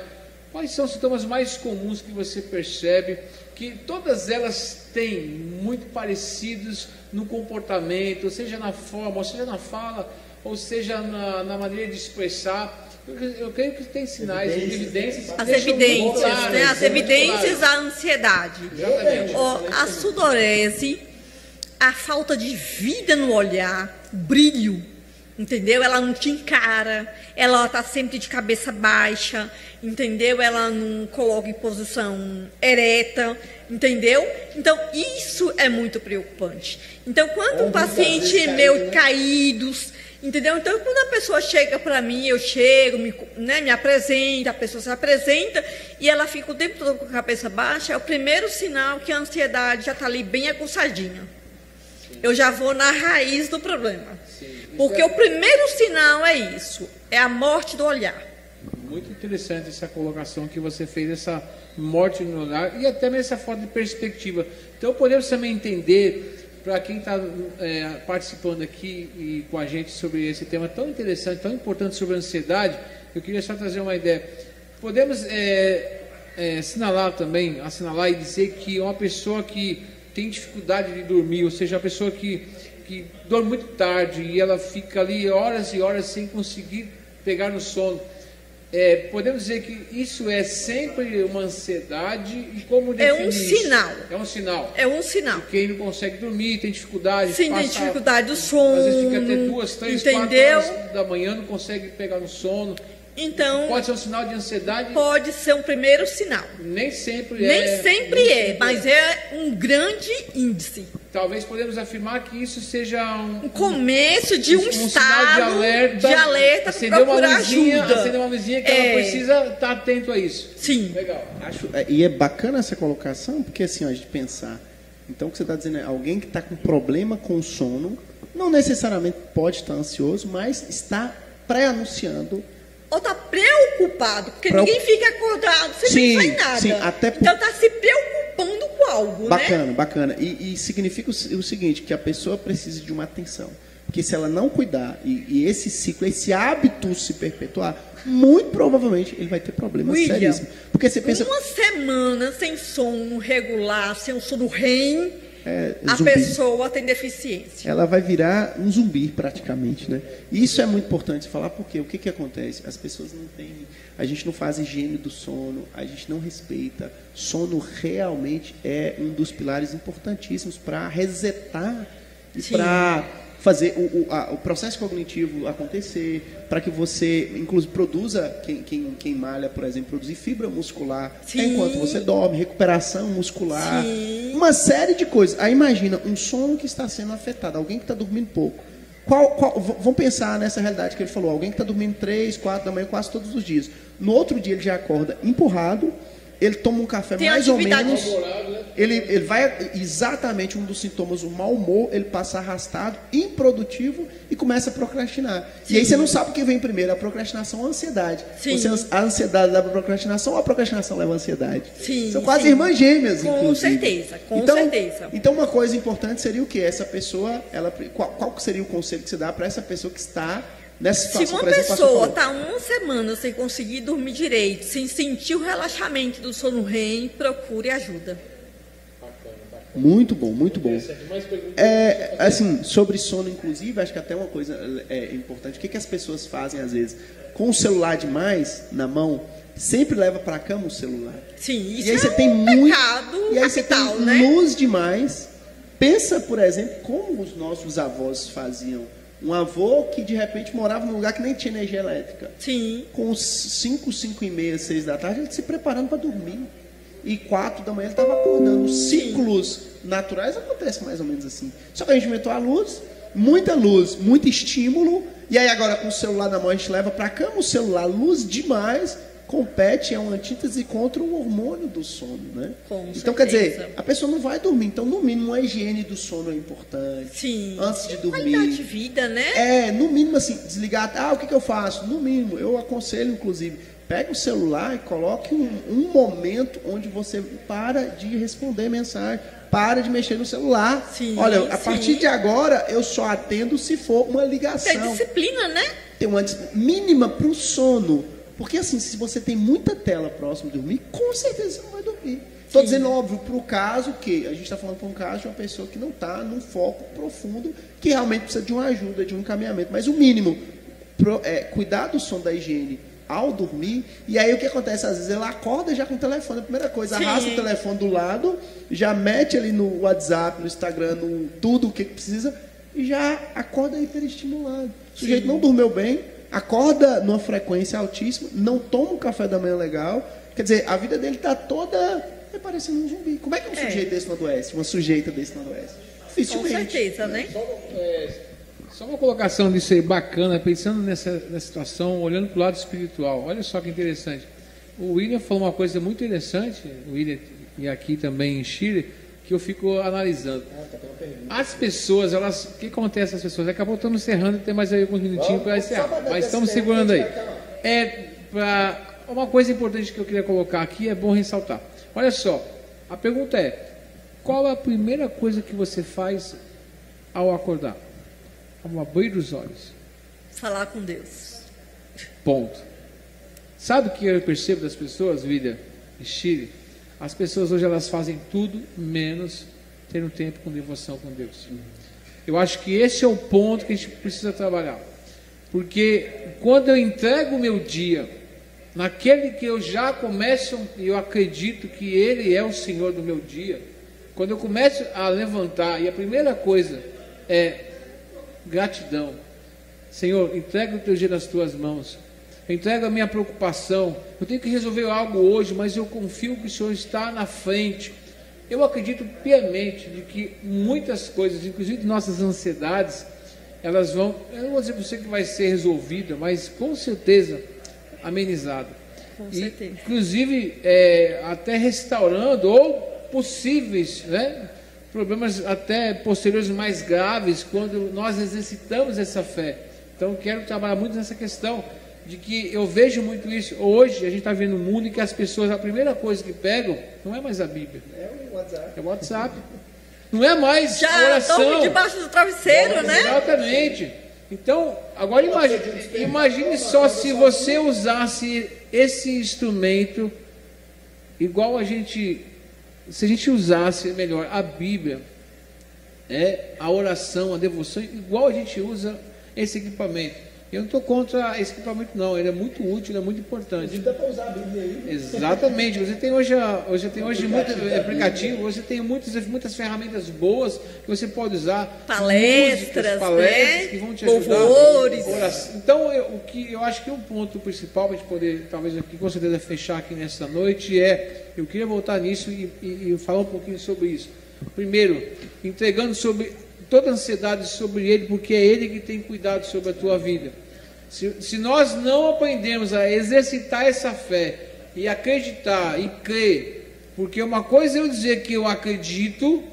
quais são os sintomas mais comuns que você percebe que todas elas têm muito parecidos no comportamento, ou seja na forma, ou seja na fala, ou seja na maneira de expressar? Eu creio que tem sinais, evidências. As evidências, claras, né? As evidências da ansiedade. A sudorese, a falta de vida no olhar, brilho, entendeu? Ela não te encara, ela está sempre de cabeça baixa, entendeu? Ela não coloca em posição ereta, entendeu? Então, isso é muito preocupante. Então, quando um paciente meu caídos, entendeu? Então, quando a pessoa chega para mim, eu chego, me apresenta, a pessoa se apresenta e ela fica o tempo todo com a cabeça baixa, é o primeiro sinal que a ansiedade já está ali bem aguçadinha. Eu já vou na raiz do problema. Porque o primeiro sinal é isso, é a morte do olhar. Muito interessante essa colocação que você fez, essa morte no olhar e até mesmo essa falta de perspectiva. Então podemos também entender, para quem está participando aqui e com a gente sobre esse tema tão interessante, tão importante sobre a ansiedade, eu queria só trazer uma ideia. Podemos assinalar e dizer que uma pessoa que tem dificuldade de dormir, ou seja, a pessoa que dorme muito tarde e ela fica ali horas e horas sem conseguir pegar no sono, podemos dizer que isso é sempre uma ansiedade e como definir É um sinal. É um sinal. É um sinal. De quem não consegue dormir, tem dificuldade. Sim, tem dificuldade do sono. Às vezes fica até 2, 3, 4 horas da manhã, não consegue pegar no sono. Então, pode ser um sinal de ansiedade? Pode ser um primeiro sinal. Nem sempre mas é um grande índice. Talvez podemos afirmar que isso seja um começo de um estado de alerta para procurar ajuda. Acender uma luzinha que ela precisa estar atento a isso. Sim. Legal. E é bacana essa colocação, porque assim, a gente pensar, então o que você está dizendo é alguém que está com problema com o sono, não necessariamente pode estar ansioso, mas está pré-anunciando. Ou está preocupado, porque ninguém fica acordado sem pensar em nada. Sim, então está se preocupando com algo, né? Bacana. E significa o seguinte, que a pessoa precisa de uma atenção. Porque se ela não cuidar e esse ciclo, esse hábito se perpetuar, muito provavelmente ele vai ter problemas seríssimos. Porque você pensa... Uma semana sem sono regular, sem um sono REM, a pessoa tem deficiência. Ela vai virar um zumbi praticamente, né? E isso é muito importante falar, porque o que acontece? As pessoas não têm... A gente não faz higiene do sono, a gente não respeita. Sono realmente é um dos pilares importantíssimos para resetar e para fazer o processo cognitivo acontecer, para que você, inclusive, produza, quem malha, por exemplo, produzir fibra muscular enquanto você dorme, recuperação muscular, uma série de coisas. Aí imagina, um sono que está sendo afetado, alguém que está dormindo pouco. Vamos pensar nessa realidade que ele falou, alguém que está dormindo 3, 4 da manhã quase todos os dias. No outro dia ele já acorda empurrado, ele toma um café mais ou menos, ele vai, exatamente um dos sintomas, o mau humor, ele passa arrastado, improdutivo e começa a procrastinar. E aí você não sabe o que vem primeiro, a procrastinação ou a ansiedade. A ansiedade leva a procrastinação ou a procrastinação leva a ansiedade? São quase irmãs gêmeas, inclusive. Com certeza. Então uma coisa importante seria o quê? Essa pessoa, qual seria o conselho que você dá para essa pessoa que está nessa situação? Se uma pessoa está uma semana sem conseguir dormir direito, sem sentir o relaxamento do sono REM, procure ajuda. Muito bom, muito bom. Assim, sobre sono, inclusive, acho que até uma coisa importante. O que as pessoas fazem, às vezes? Com o celular demais na mão, sempre leva para a cama o celular. Sim, isso e aí você tem pecado e aí capital, você tem né? Luz demais. Pensa, por exemplo, como os nossos avós faziam. Um avô que, de repente, morava num lugar que nem tinha energia elétrica. Sim. Com 5, 5 e meia, 6 da tarde, ele se preparando para dormir. E 4 da manhã ele estava acordando. Os ciclos naturais acontecem mais ou menos assim. Só que a gente inventou a luz, muita luz, muito estímulo, e aí agora com o celular na mão a gente leva para a cama, o celular, luz demais, compete, é uma antítese contra o hormônio do sono, né? Então, quer dizer, a pessoa não vai dormir. Então, no mínimo, a higiene do sono é importante. Sim. Antes de dormir. Qualidade de vida, né? No mínimo, assim, desligar. O que eu faço? No mínimo, eu aconselho, inclusive, pega o celular e coloque um momento onde você para de responder mensagem, para de mexer no celular. Sim, olha, a partir de agora, eu só atendo se for uma ligação. É disciplina, né? Tem uma mínima para o sono. Porque assim, se você tem muita tela próximo de dormir, com certeza você não vai dormir. Estou dizendo, óbvio, para o caso que a gente está falando para um caso de uma pessoa que não está num foco profundo, que realmente precisa de uma ajuda, de um encaminhamento. Mas o mínimo, cuidar do som, da higiene ao dormir. E aí o que acontece? Às vezes ela acorda já com o telefone. A primeira coisa, arrasta o telefone do lado, já mete ali no WhatsApp, no Instagram, no tudo o que precisa, e já acorda hiperestimulado. O sujeito não dormiu bem, acorda numa frequência altíssima, não toma um café da manhã legal, quer dizer, a vida dele está toda parecendo um zumbi. Como é que um sujeito desse não adoece? Uma sujeita desse não adoece? Dificilmente. Com certeza, né? Só uma colocação disso aí bacana, pensando nessa situação, olhando para o lado espiritual. Olha só que interessante. O William falou uma coisa muito interessante, o William e aqui também em Chile, que eu fico analisando. As pessoas, o que acontece com as pessoas? Acabou estamos encerrando, tem mais aí alguns minutinhos para encerrar, mas estamos segurando aí. Uma coisa importante que eu queria colocar aqui, é bom ressaltar. Olha só, a pergunta é, qual a primeira coisa que você faz ao acordar? Ao abrir os olhos? Falar com Deus. Ponto. Sabe o que eu percebo das pessoas, William e Chile? As pessoas hoje elas fazem tudo menos ter um tempo com devoção com Deus. Eu acho que esse é o ponto que a gente precisa trabalhar. Porque quando eu entrego o meu dia naquele que eu já começo, e eu acredito que Ele é o Senhor do meu dia, quando eu começo a levantar, e a primeira coisa é gratidão. Senhor, entrega o teu dia nas tuas mãos. Entrega a minha preocupação. Eu tenho que resolver algo hoje, mas eu confio que o Senhor está na frente. Eu acredito piamente de que muitas coisas, inclusive nossas ansiedades, elas vão, eu não vou dizer para você que vai ser resolvida, mas com certeza amenizada. Com certeza. Inclusive, até restaurando, ou possíveis, né, problemas até posteriores mais graves, quando nós exercitamos essa fé. Então, quero trabalhar muito nessa questão, de que eu vejo muito isso. Hoje, a gente está vendo um mundo em que as pessoas, a primeira coisa que pegam, não é mais a Bíblia. É o WhatsApp. Não é mais a oração. Já estão debaixo do travesseiro, né? Exatamente. Então, agora imagine só se você usasse esse instrumento igual se a gente usasse melhor a Bíblia, a oração, a devoção, igual a gente usa esse equipamento. Eu não estou contra esse equipamento, não. Ele é muito útil, ele é muito importante. Dá para usar a Bíblia aí. Exatamente. Você tem hoje muito aplicativo, você tem muitas ferramentas boas que você pode usar. Palestras, né? Que vão te ajudar. Louvores. Então, o que eu acho que o ponto principal para a gente poder, talvez aqui, com certeza, fechar aqui nessa noite eu queria voltar nisso e falar um pouquinho sobre isso. Primeiro, entregando toda a ansiedade sobre Ele, porque é Ele que tem cuidado sobre a tua vida. Se nós não aprendemos a exercitar essa fé e acreditar e crer, porque uma coisa é eu dizer que eu acredito,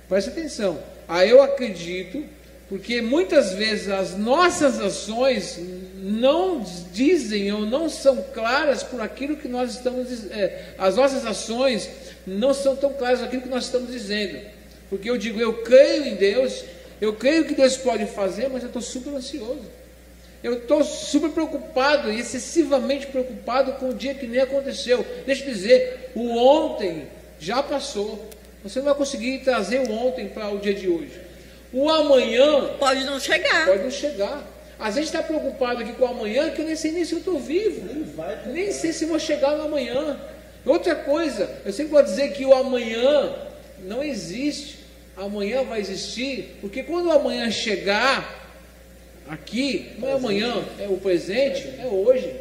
presta atenção, eu acredito, porque muitas vezes as nossas ações não dizem ou não são claras por aquilo que nós estamos dizendo, as nossas ações não são tão claras aquilo que nós estamos dizendo. Porque eu digo, eu creio em Deus, eu creio que Deus pode fazer, mas eu estou super ansioso. Eu estou super preocupado, excessivamente preocupado com o dia que nem aconteceu. Deixa eu dizer, o ontem já passou. Você não vai conseguir trazer o ontem para o dia de hoje. O amanhã pode não chegar. Pode não chegar. Às vezes está preocupado aqui com o amanhã, que eu nem sei nem se eu estou vivo. Nem sei se vou chegar no amanhã. Outra coisa, eu sempre vou dizer que o amanhã não existe. Amanhã vai existir, porque quando o amanhã chegar aqui, não é amanhã, é o presente, é hoje.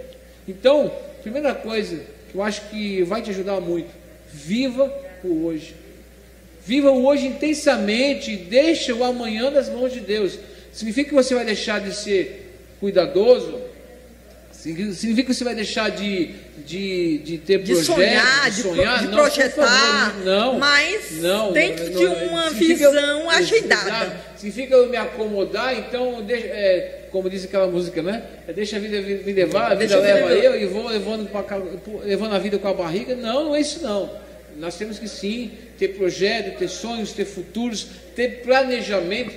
Então, primeira coisa que eu acho que vai te ajudar muito, viva o hoje. Viva o hoje intensamente e deixa o amanhã nas mãos de Deus. Significa que você vai deixar de ser cuidadoso? Significa que você vai deixar de ter projetos, de sonhar, de projetar, não, dentro de uma visão agendada. Significa eu me acomodar, então, como diz aquela música, né? Deixa a vida me levar, a vida leva eu e vou levando a vida com a barriga. Não é isso não. Nós temos que sim ter projetos, ter sonhos, ter futuros, ter planejamento,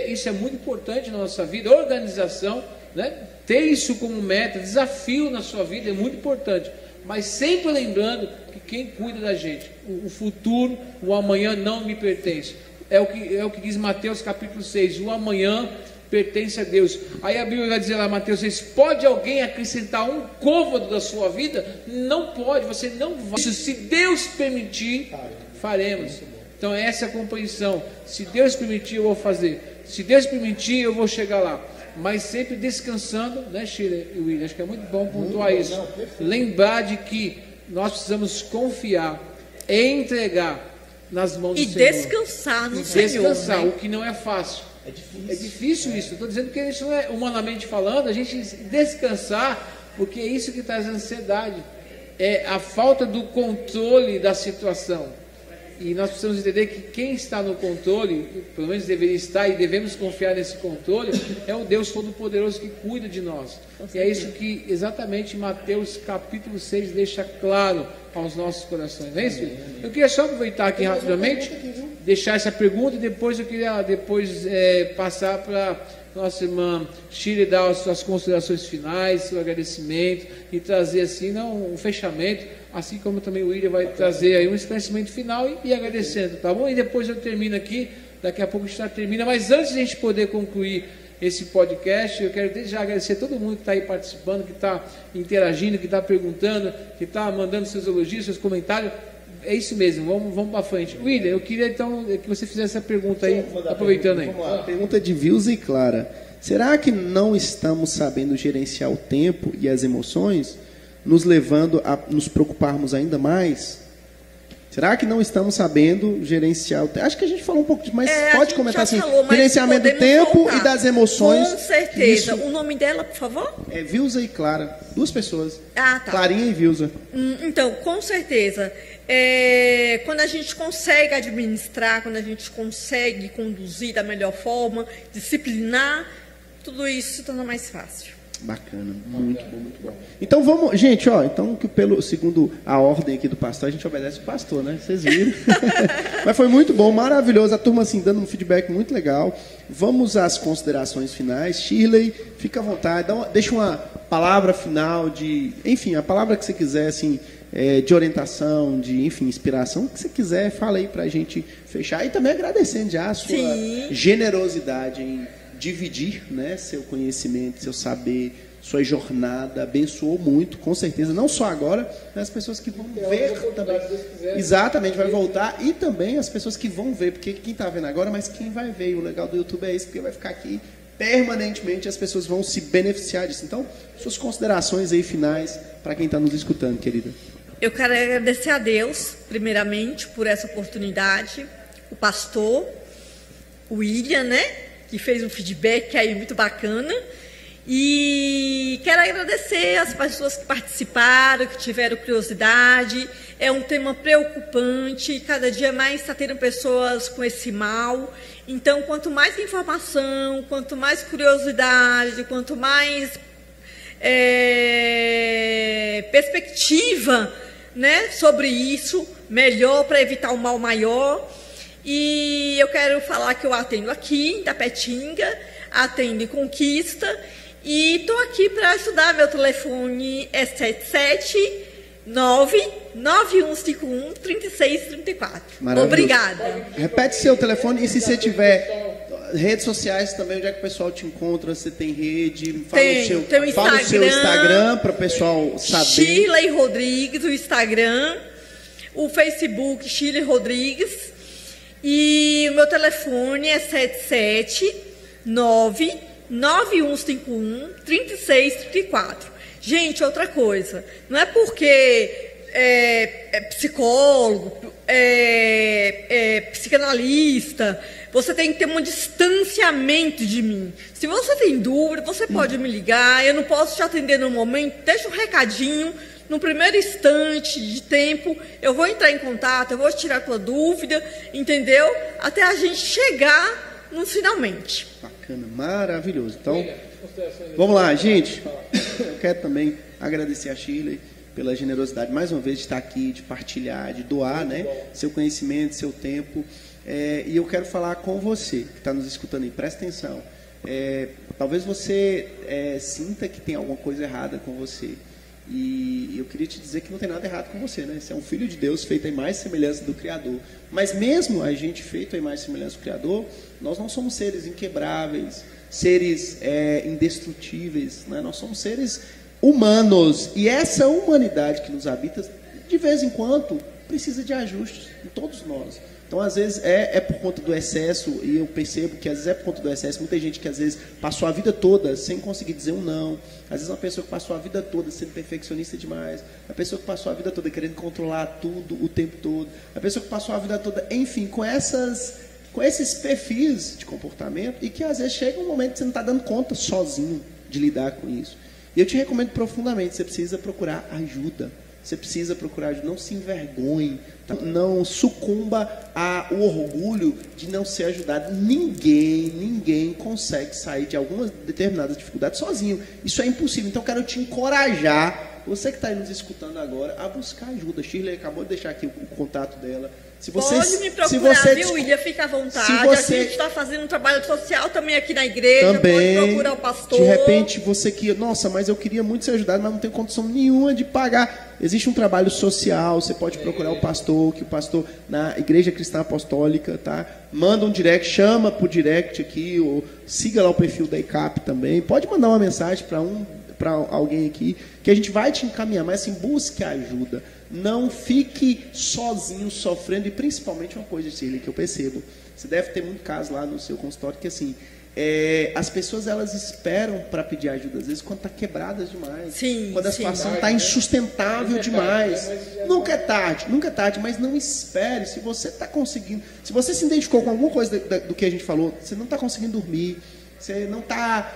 isso é muito importante na nossa vida, organização, né? Ter isso como meta, desafio na sua vida é muito importante, mas sempre lembrando que quem cuida da gente, o futuro, o amanhã não me pertence. É o que diz Mateus capítulo 6, o amanhã pertence a Deus. Aí a Bíblia vai dizer lá, Mateus 6, pode alguém acrescentar um côvado da sua vida? Não pode, você não vai. Se Deus permitir, faremos. Então essa é a compreensão. Se Deus permitir, eu vou fazer. Se Deus permitir, eu vou chegar lá. Mas sempre descansando, né, Sheila e William? Acho que é muito bom pontuar isso. Lembrar de que nós precisamos confiar, entregar nas mãos do Senhor. E descansar no Senhor. Descansar, né? O que não é fácil. É difícil isso. Estou dizendo que isso não é humanamente falando, a gente descansar, porque é isso que traz ansiedade. É a falta do controle da situação. E nós precisamos entender que quem está no controle, pelo menos deveria estar e devemos confiar nesse controle, é o Deus Todo-Poderoso que cuida de nós. E é isso que exatamente Mateus capítulo 6 deixa claro aos nossos corações. Não é isso? Eu queria só aproveitar aqui rapidamente, deixar essa pergunta e depois eu queria passar para nossa irmã Shirley dar as suas considerações finais, seu agradecimento e trazer assim, não, um fechamento, assim como também o William vai trazer aí um esclarecimento final e agradecendo, tá bom? E depois eu termino aqui, daqui a pouco a gente já termina, mas antes de a gente poder concluir esse podcast, eu quero desde já agradecer a todo mundo que está aí participando, que está interagindo, que está perguntando, que está mandando seus elogios, seus comentários. É isso mesmo, vamos para frente. William, eu queria então que você fizesse essa pergunta aí, aproveitando aí. A pergunta de Vilza e Clara. Será que não estamos sabendo gerenciar o tempo e as emoções, nos levando a nos preocuparmos ainda mais? Será que não estamos sabendo gerenciar o tempo? Acho que a gente falou um pouco disso, mas pode comentar assim, gerenciamento do tempo voltar. E das emoções. Com certeza. O nome dela, por favor? É Vilza e Clara, 2 pessoas. Ah, tá. Clarinha e Vilza. Então, com certeza. Quando a gente consegue administrar, quando a gente consegue conduzir da melhor forma, disciplinar, tudo isso se torna mais fácil. Bacana, muito bom, muito bom. Então vamos, gente, então segundo a ordem aqui do pastor, a gente obedece o pastor, né? Vocês viram. Mas foi muito bom, maravilhoso, a turma assim dando um feedback muito legal. Vamos às considerações finais. Shirley, fica à vontade, deixa uma palavra final enfim, a palavra que você quiser, assim, de orientação, enfim, inspiração, o que você quiser, fala aí pra gente fechar. E também agradecendo já a sua generosidade em dividir, né, seu conhecimento, seu saber, sua jornada, abençoou muito, com certeza, não só agora, mas as pessoas que vão ver também. Exatamente, vai voltar, e também as pessoas que vão ver, porque quem está vendo agora, mas quem vai ver, o legal do YouTube é isso, porque vai ficar aqui permanentemente, as pessoas vão se beneficiar disso. Então, suas considerações aí finais para quem está nos escutando, querida. Eu quero agradecer a Deus, primeiramente, por essa oportunidade, o pastor, o William, né, que fez um feedback aí muito bacana. E quero agradecer as pessoas que participaram, que tiveram curiosidade. É um tema preocupante, cada dia mais está tendo pessoas com esse mal. Então, quanto mais informação, quanto mais curiosidade, quanto mais perspectiva, né, sobre isso, melhor para evitar um mal maior. E eu quero falar que eu atendo aqui, em Tapetinga, atendo em Conquista, e estou aqui para ajudar. Meu telefone é 779-9151-3634. Obrigada. Repete seu telefone, e se você tiver redes sociais também, onde é que o pessoal te encontra? Você tem rede? Fala o seu Instagram para o pessoal saber. Shirley Rodrigues, o Instagram. O Facebook, Shirley Rodrigues. E o meu telefone é 779-9151-3634. Gente, outra coisa, não é porque psicólogo, psicanalista. Você tem que ter um distanciamento de mim. Se você tem dúvida, você pode me ligar. Eu não posso te atender no momento. Deixa um recadinho. No primeiro instante de tempo, eu vou entrar em contato, eu vou tirar a tua dúvida, entendeu? Até a gente chegar no finalmente. Bacana, maravilhoso. Então, vamos lá, gente. Eu quero também agradecer a Shirley pela generosidade, mais uma vez, de estar aqui, de partilhar, de doar, né, seu conhecimento, seu tempo. E eu quero falar com você, que está nos escutando aí, presta atenção. Talvez você sinta que tem alguma coisa errada com você. E eu queria te dizer que não tem nada errado com você, né? Você é um filho de Deus, feito à imagem e semelhança do Criador. Mas mesmo a gente feito à imagem e semelhança do Criador, nós não somos seres inquebráveis, seres indestrutíveis, né? Nós somos seres humanos. E essa humanidade que nos habita, de vez em quando, precisa de ajustes em todos nós. Então, às vezes, é por conta do excesso, e eu percebo que, às vezes, é por conta do excesso. Muita gente que, às vezes, passou a vida toda sem conseguir dizer um não. Às vezes, uma pessoa que passou a vida toda sendo perfeccionista demais. A pessoa que passou a vida toda querendo controlar tudo o tempo todo. A pessoa que passou a vida toda, enfim, com esses perfis de comportamento, e que, às vezes, chega um momento que você não está dando conta sozinho de lidar com isso. E eu te recomendo profundamente, você precisa procurar ajuda. Você precisa procurar ajuda, não se envergonhe, não sucumba ao orgulho de não ser ajudado. Ninguém consegue sair de algumas determinadas dificuldades sozinho. Isso é impossível. Então, quero te encorajar, você que está aí nos escutando agora, a buscar ajuda. Shirley acabou de deixar aqui o contato dela. Se você, pode me procurar, viu, William? Fica à vontade. A gente está fazendo um trabalho social também aqui na igreja. Também, pode procurar o pastor. De repente, você que... Nossa, mas eu queria muito ser ajudado, mas não tenho condição nenhuma de pagar. Existe um trabalho social, você pode procurar o pastor, que o pastor na Igreja Cristã Apostólica, tá? Manda um direct, chama por direct aqui, ou siga lá o perfil da ICAP também. Pode mandar uma mensagem para alguém aqui, que a gente vai te encaminhar, mas assim, busque ajuda. Não fique sozinho sofrendo. E principalmente uma coisa, Shirley, que eu percebo, você deve ter muito caso lá no seu consultório, que assim, as pessoas, elas esperam para pedir ajuda, às vezes, quando está quebradas demais. Sim, quando a situação está insustentável demais. Nunca é tarde, mas não espere. Se você está conseguindo, se você se identificou com alguma coisa do que a gente falou, você não está conseguindo dormir, você não está,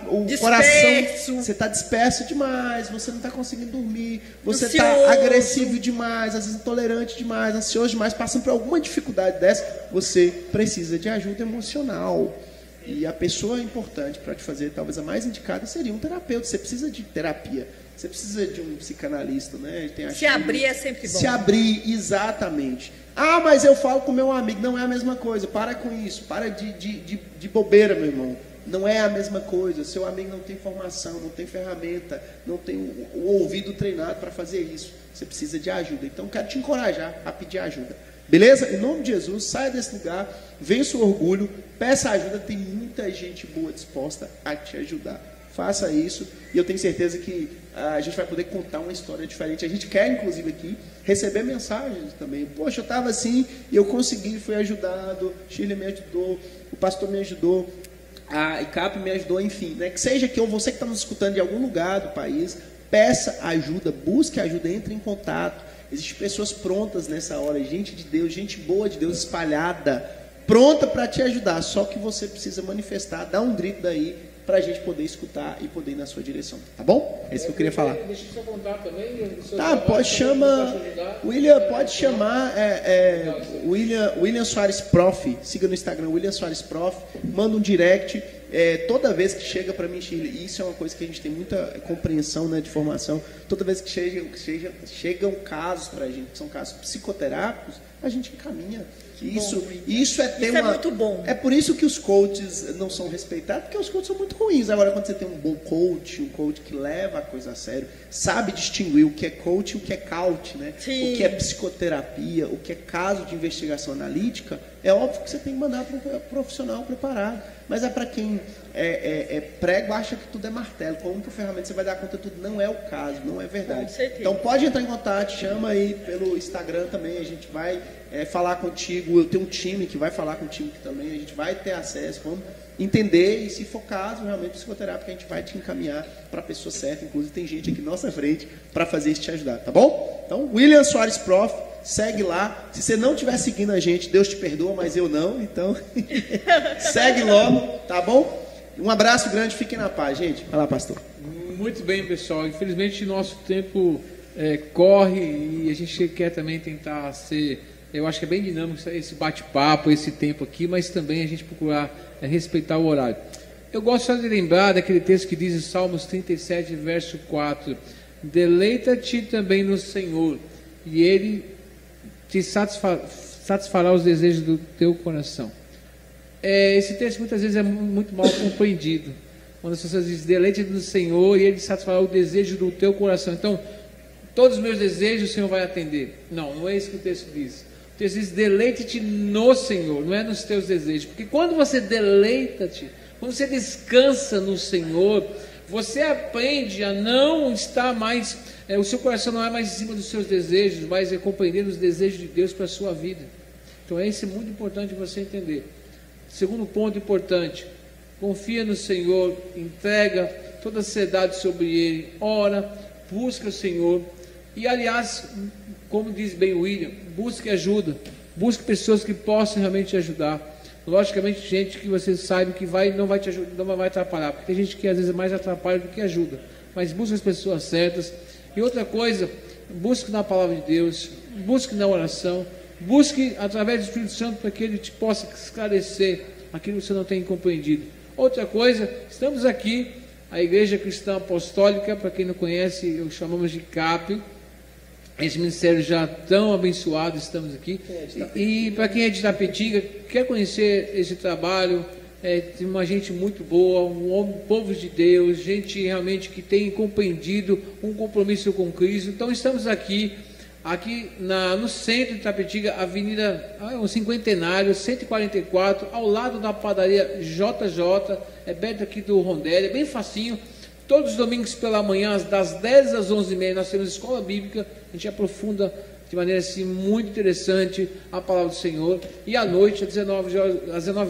o disperso. Coração, você está disperso demais, você não está conseguindo dormir, você está agressivo demais, às vezes intolerante demais, ansioso demais, passando por alguma dificuldade dessa, você precisa de ajuda emocional. E a pessoa importante para te fazer, talvez a mais indicada, seria um terapeuta. Você precisa de terapia, você precisa de um psicanalista, né? Se abrir é sempre bom. Se abrir, exatamente. Ah, mas eu falo com meu amigo. Não é a mesma coisa. Para com isso. Para de bobeira, meu irmão. Não é a mesma coisa. Seu amigo não tem formação, não tem ferramenta, não tem o ouvido treinado para fazer isso. Você precisa de ajuda. Então, quero te encorajar a pedir ajuda. Beleza? Em nome de Jesus, saia desse lugar, vença o orgulho, peça ajuda. Tem muita gente boa disposta a te ajudar. Faça isso e eu tenho certeza que a gente vai poder contar uma história diferente. A gente quer, inclusive, aqui receber mensagens também. Poxa, eu estava assim e eu consegui, fui ajudado, Shirley me ajudou, o pastor me ajudou, a ICAP me ajudou, enfim. Né? Que seja que você que está nos escutando de algum lugar do país, peça ajuda, busque ajuda, entre em contato. Existem pessoas prontas nessa hora, gente de Deus, gente boa de Deus espalhada, pronta para te ajudar. Só que você precisa manifestar, dar um grito daí, para a gente poder escutar e poder ir na sua direção. Tá bom? É isso que eu queria falar. Deixa o seu contato também. Tá, pode chamar. William, pode chamar William Soares Prof. Siga no Instagram, William Soares Prof. Manda um direct. Toda vez que chega para mim, Shirley, isso é uma coisa que a gente tem muita compreensão, né, de formação. Toda vez que chegam casos para a gente, que são casos psicoterápicos, a gente encaminha. Isso é muito bom. É por isso que os coaches não são respeitados, porque os coaches são muito ruins. Agora, quando você tem um bom coach, um coach que leva a coisa a sério, sabe distinguir o que é coach e o que é coach, né? Sim. O que é psicoterapia, o que é caso de investigação analítica, é óbvio que você tem que mandar para um profissional preparado. Mas é para quem prego, acha que tudo é martelo. Com uma ferramenta você vai dar conta de tudo. Não é o caso, não é verdade. Com certeza. Então pode entrar em contato, chama aí pelo Instagram também, a gente vai falar contigo eu tenho um time que vai falar com o time que também, a gente vai ter acesso, vamos entender, e se for caso, realmente, psicoterápico, a gente vai te encaminhar para a pessoa certa. Inclusive, tem gente aqui na nossa frente para fazer isso, te ajudar, tá bom? Então, William Soares Prof, segue lá. Se você não estiver seguindo a gente, Deus te perdoa, mas eu não, então segue logo, tá bom? Um abraço grande, fiquem na paz, gente. Vai lá, pastor. Muito bem, pessoal. Infelizmente, nosso tempo corre e a gente quer também tentar ser... Eu acho que é bem dinâmico esse bate-papo, esse tempo aqui, mas também a gente procurar respeitar o horário. Eu gosto só de lembrar daquele texto que diz em Salmos 37, verso 4: deleita-te também no Senhor, e Ele te satisfará os desejos do teu coração. Esse texto muitas vezes é muito mal compreendido. Quando as pessoas dizem, deleite-te no Senhor, e Ele satisfará o desejo do teu coração. Então, todos os meus desejos o Senhor vai atender. Não é isso que o texto diz. O texto diz, deleite-te no Senhor, não é nos teus desejos. Porque quando você deleita-te, quando você descansa no Senhor, você aprende a não estar mais, o seu coração não é mais em cima dos seus desejos, mas é compreender os desejos de Deus para a sua vida. Então, esse é muito importante você entender. Segundo ponto importante, confia no Senhor, entrega toda a ansiedade sobre Ele, ora, busca o Senhor. E, aliás, como diz bem o William, busque ajuda, busque pessoas que possam realmente te ajudar. Logicamente, gente que você sabe que não vai te ajudar, não vai atrapalhar, porque tem gente que às vezes mais atrapalha do que ajuda, mas busque as pessoas certas. E outra coisa, busque na palavra de Deus, busque na oração, busque através do Espírito Santo para que Ele te possa esclarecer aquilo que você não tem compreendido. Outra coisa, estamos aqui, a Igreja Cristã Apostólica, para quem não conhece, chamamos de CAP. Esse ministério já tão abençoado, estamos aqui. E para quem é de Itapetinga, quer conhecer esse trabalho, tem uma gente muito boa, um povo de Deus, gente realmente que tem compreendido um compromisso com Cristo. Então estamos aqui no centro de Itapetinga, Avenida Cinquentenário, 144, ao lado da padaria JJ, perto aqui do Rondelli, é bem facinho. Todos os domingos pela manhã, das 10 às 11h30, nós temos escola bíblica. A gente aprofunda de maneira assim, muito interessante a palavra do Senhor. E à noite, às 19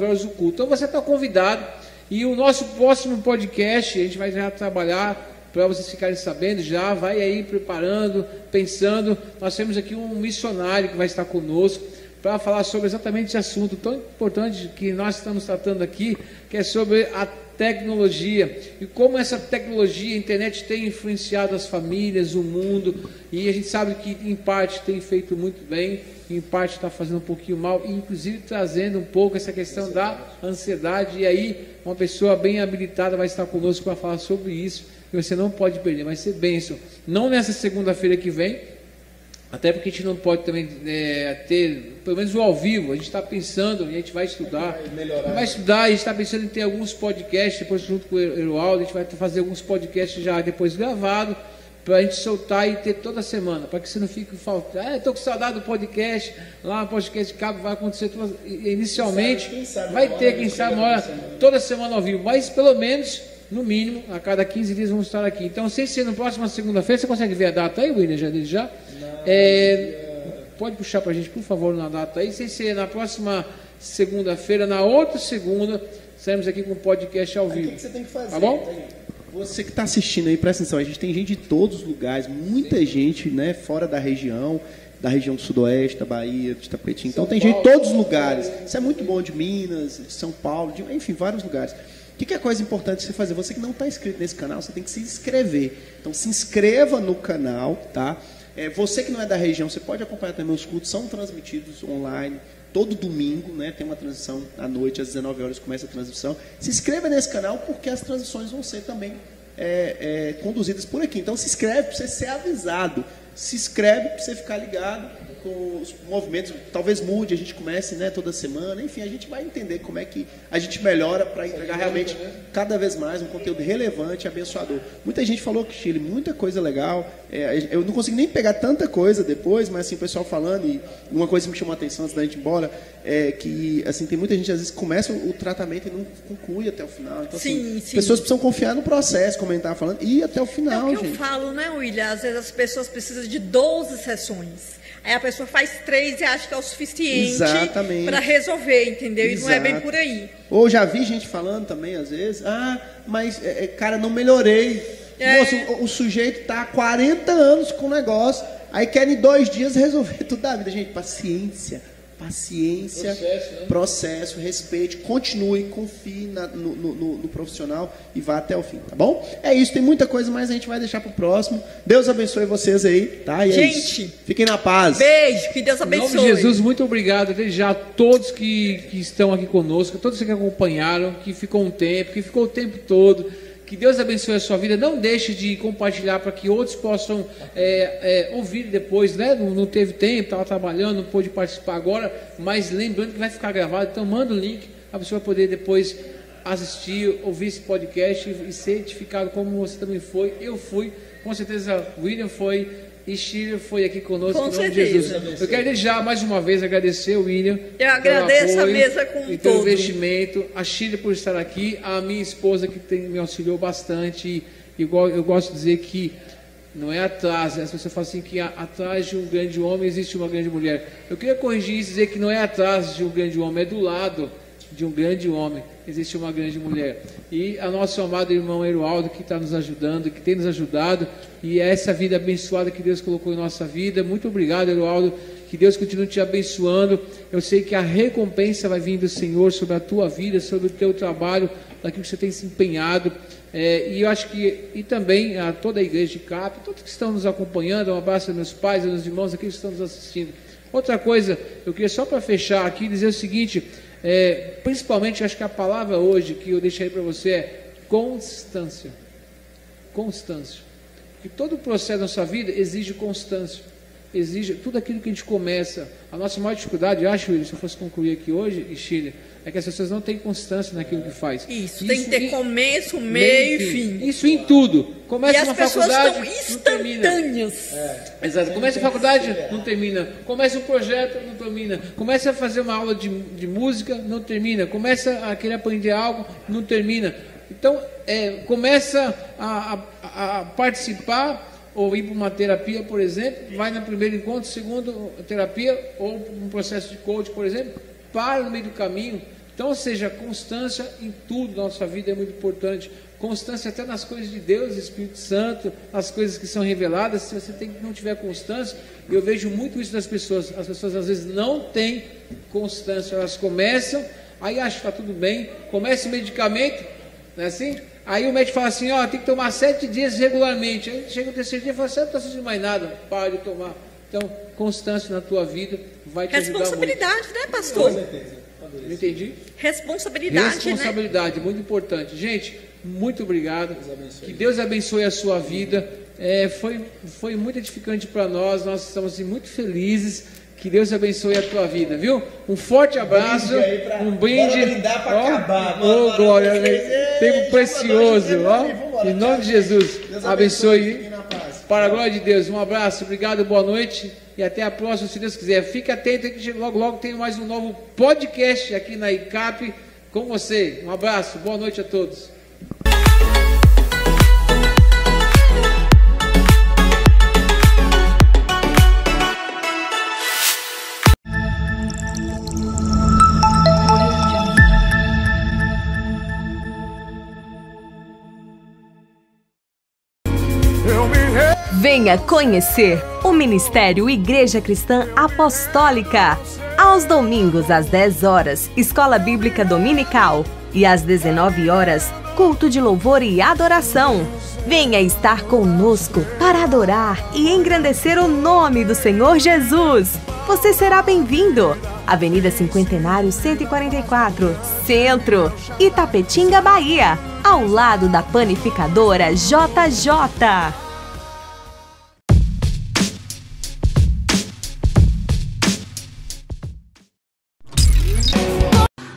horas, o culto. Então você está convidado. E o nosso próximo podcast, a gente vai já trabalhar, para vocês ficarem sabendo, já vai aí preparando, pensando. Nós temos aqui um missionário que vai estar conosco para falar sobre exatamente esse assunto tão importante que nós estamos tratando aqui, que é sobre a tecnologia e como essa tecnologia, a internet tem influenciado as famílias, o mundo, e a gente sabe que em parte tem feito muito bem, em parte está fazendo um pouquinho mal, inclusive trazendo um pouco essa questão da ansiedade. E aí uma pessoa bem habilitada vai estar conosco para falar sobre isso, e você não pode perder, vai ser bênção, não nessa segunda-feira que vem, até porque a gente não pode também ter, pelo menos o ao vivo, a gente está pensando, e a gente vai estudar, a gente está pensando em ter alguns podcasts, depois junto com o Erualdo, a gente vai fazer alguns podcasts já depois gravados, para a gente soltar e ter toda semana, para que você não fique faltando, estou com saudade do podcast, lá no podcast de cabo vai acontecer, inicialmente, vai ter, quem sabe, uma hora, toda semana ao vivo, mas pelo menos, no mínimo, a cada 15 dias vamos estar aqui. Então, sem ser na próxima segunda-feira, você consegue ver a data aí, William, já? Pode puxar para a gente, por favor, na data aí. Sem ser na próxima segunda-feira, na outra segunda, estaremos aqui com o podcast ao vivo. O que você tem que fazer? Tá bom? Você que está assistindo aí, presta atenção, a gente tem gente de todos os lugares, muita gente, né, fora da região do Sudoeste, da Bahia, de Itapetinga. Então tem gente de todos os lugares. Isso é muito bom, de Minas, de São Paulo, enfim, vários lugares. O que é coisa importante você fazer? Você que não está inscrito nesse canal, você tem que se inscrever. Então se inscreva no canal, tá? Você que não é da região, você pode acompanhar também os cultos, são transmitidos online todo domingo, né? Tem uma transmissão à noite, às 19 horas começa a transmissão. Se inscreva nesse canal porque as transmissões vão ser também conduzidas por aqui. Então se inscreve para você ser avisado. Se inscreve para você ficar ligado com os movimentos, talvez mude, a gente comece, né, toda semana, enfim, a gente vai entender como é que a gente melhora para entregar realmente cada vez mais um conteúdo relevante e abençoador. Muita gente falou que Chile, muita coisa legal, eu não consigo nem pegar tanta coisa depois, mas assim, o pessoal falando, e uma coisa que me chamou a atenção antes da gente ir embora, que assim, tem muita gente às vezes começa o tratamento e não conclui até o final. Então, sim. Pessoas precisam confiar no processo, como a gente estava falando, e ir até o final, gente. Eu falo, né, William? Às vezes as pessoas precisam de 12 sessões. Aí a pessoa faz 3 e acha que é o suficiente para resolver, entendeu? E não é bem por aí. Ou já vi gente falando também, às vezes, mas, cara, não melhorei. Moço, o sujeito está há 40 anos com o negócio, aí quer em 2 dias resolver tudo da vida. Gente, paciência, processo, respeite, continue, confie no profissional e vá até o fim, tá bom? É isso, tem muita coisa, mas a gente vai deixar pro próximo. Deus abençoe vocês aí, tá? E gente, fiquem na paz. Beijo, que Deus abençoe. Em nome de Jesus, muito obrigado desde já a todos que estão aqui conosco, todos que acompanharam, que ficou um tempo, que ficou o tempo todo. Que Deus abençoe a sua vida. Não deixe de compartilhar para que outros possam ouvir depois, né? Não teve tempo, estava trabalhando, não pôde participar agora, mas lembrando que vai ficar gravado. Então manda o link, a pessoa vai poder depois assistir, ouvir esse podcast e ser edificado como você também foi. Eu fui, com certeza William foi e Shirley foi aqui conosco. Com certeza. Eu quero deixar mais uma vez agradecer o William. Eu agradeço a mesa com todo. Pelo investimento, a Shirley por estar aqui, a minha esposa que me auxiliou bastante. Igual eu gosto de dizer que não é atrás, as pessoas falam assim que atrás de um grande homem existe uma grande mulher. Eu queria corrigir isso e dizer que não é atrás de um grande homem, é do lado de um grande homem existe uma grande mulher. E a nosso amado irmão Erualdo, que está nos ajudando, que tem nos ajudado, e é essa vida abençoada que Deus colocou em nossa vida. Muito obrigado, Erualdo, que Deus continue te abençoando. Eu sei que a recompensa vai vir do Senhor sobre a tua vida, sobre o teu trabalho, daquilo que você tem se empenhado. E eu acho que, e também a toda a igreja de CAP, todos que estão nos acompanhando, um abraço aos meus pais, aos meus irmãos, aqueles que estão nos assistindo. Outra coisa, eu queria só para fechar aqui dizer o seguinte, principalmente, eu acho que a palavra hoje que eu deixei para você é constância. Constância. Porque todo o processo da nossa vida exige constância. Exige tudo aquilo que a gente começa. A nossa maior dificuldade, acho, se eu fosse concluir aqui hoje, e Chile, é que as pessoas não têm constância naquilo que faz. Isso tem que ter começo, meio e fim. Isso em tudo. Começa uma faculdade, não termina. Exato. Começa a faculdade, não termina. Começa um projeto, não termina. Começa a fazer uma aula de música, não termina. Começa a querer aprender algo, não termina. Então, começa a participar ou ir para uma terapia, por exemplo, vai no primeiro encontro, segundo terapia, ou um processo de coach, por exemplo, para no meio do caminho. Então, ou seja, constância em tudo na nossa vida é muito importante. Constância até nas coisas de Deus, Espírito Santo, as coisas que são reveladas. Se você não tiver constância, eu vejo muito isso das pessoas. As pessoas às vezes não têm constância, elas começam, aí acham que está tudo bem, começa o medicamento, não é assim? Aí o médico fala assim, tem que tomar 7 dias regularmente. Aí chega o terceiro dia e fala assim, não está sentindo mais nada, para de tomar. Então, constância na tua vida vai te ajudar muito. Responsabilidade, né, pastor? Não entendi? Responsabilidade, né? Muito importante. Gente, muito obrigado. Que Deus abençoe a sua vida. Foi muito edificante para nós. Nós estamos muito felizes. Que Deus abençoe a tua vida, viu? Um forte abraço, um brinde. Glória, tempo precioso, em nome de Jesus. Abençoe. Para a glória de Deus, um abraço, obrigado, boa noite e até a próxima, se Deus quiser. Fique atento que logo tem mais um novo podcast aqui na ICAP com você. Um abraço, boa noite a todos. Venha conhecer o Ministério Igreja Cristã Apostólica. Aos domingos, às 10 horas, Escola Bíblica Dominical. E às 19 horas, culto de louvor e adoração. Venha estar conosco para adorar e engrandecer o nome do Senhor Jesus. Você será bem-vindo. Avenida Cinquentenário 144, Centro, Itapetinga, Bahia. Ao lado da panificadora JJ.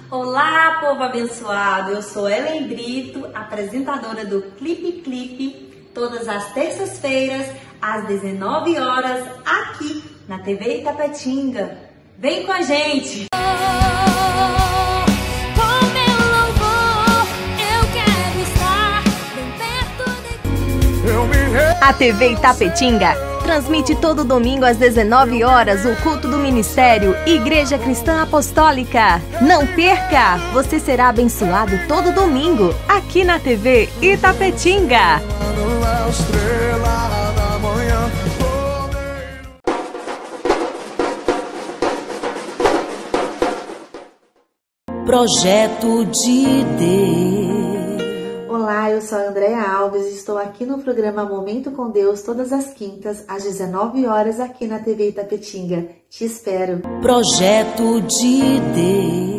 Olá, povo abençoado! Eu sou Ellen Brito, apresentadora do Clipe, todas as terças-feiras, às 19 horas, aqui na TV Itapetinga. Vem com a gente! A TV Itapetinga transmite todo domingo às 19 horas o culto do Ministério Igreja Cristã Apostólica. Não perca! Você será abençoado todo domingo aqui na TV Itapetinga. Projeto de Deus. Olá, eu sou a Andréa Alves e estou aqui no programa Momento com Deus todas as quintas às 19 horas aqui na TV Itapetinga. Te espero. Projeto de Deus.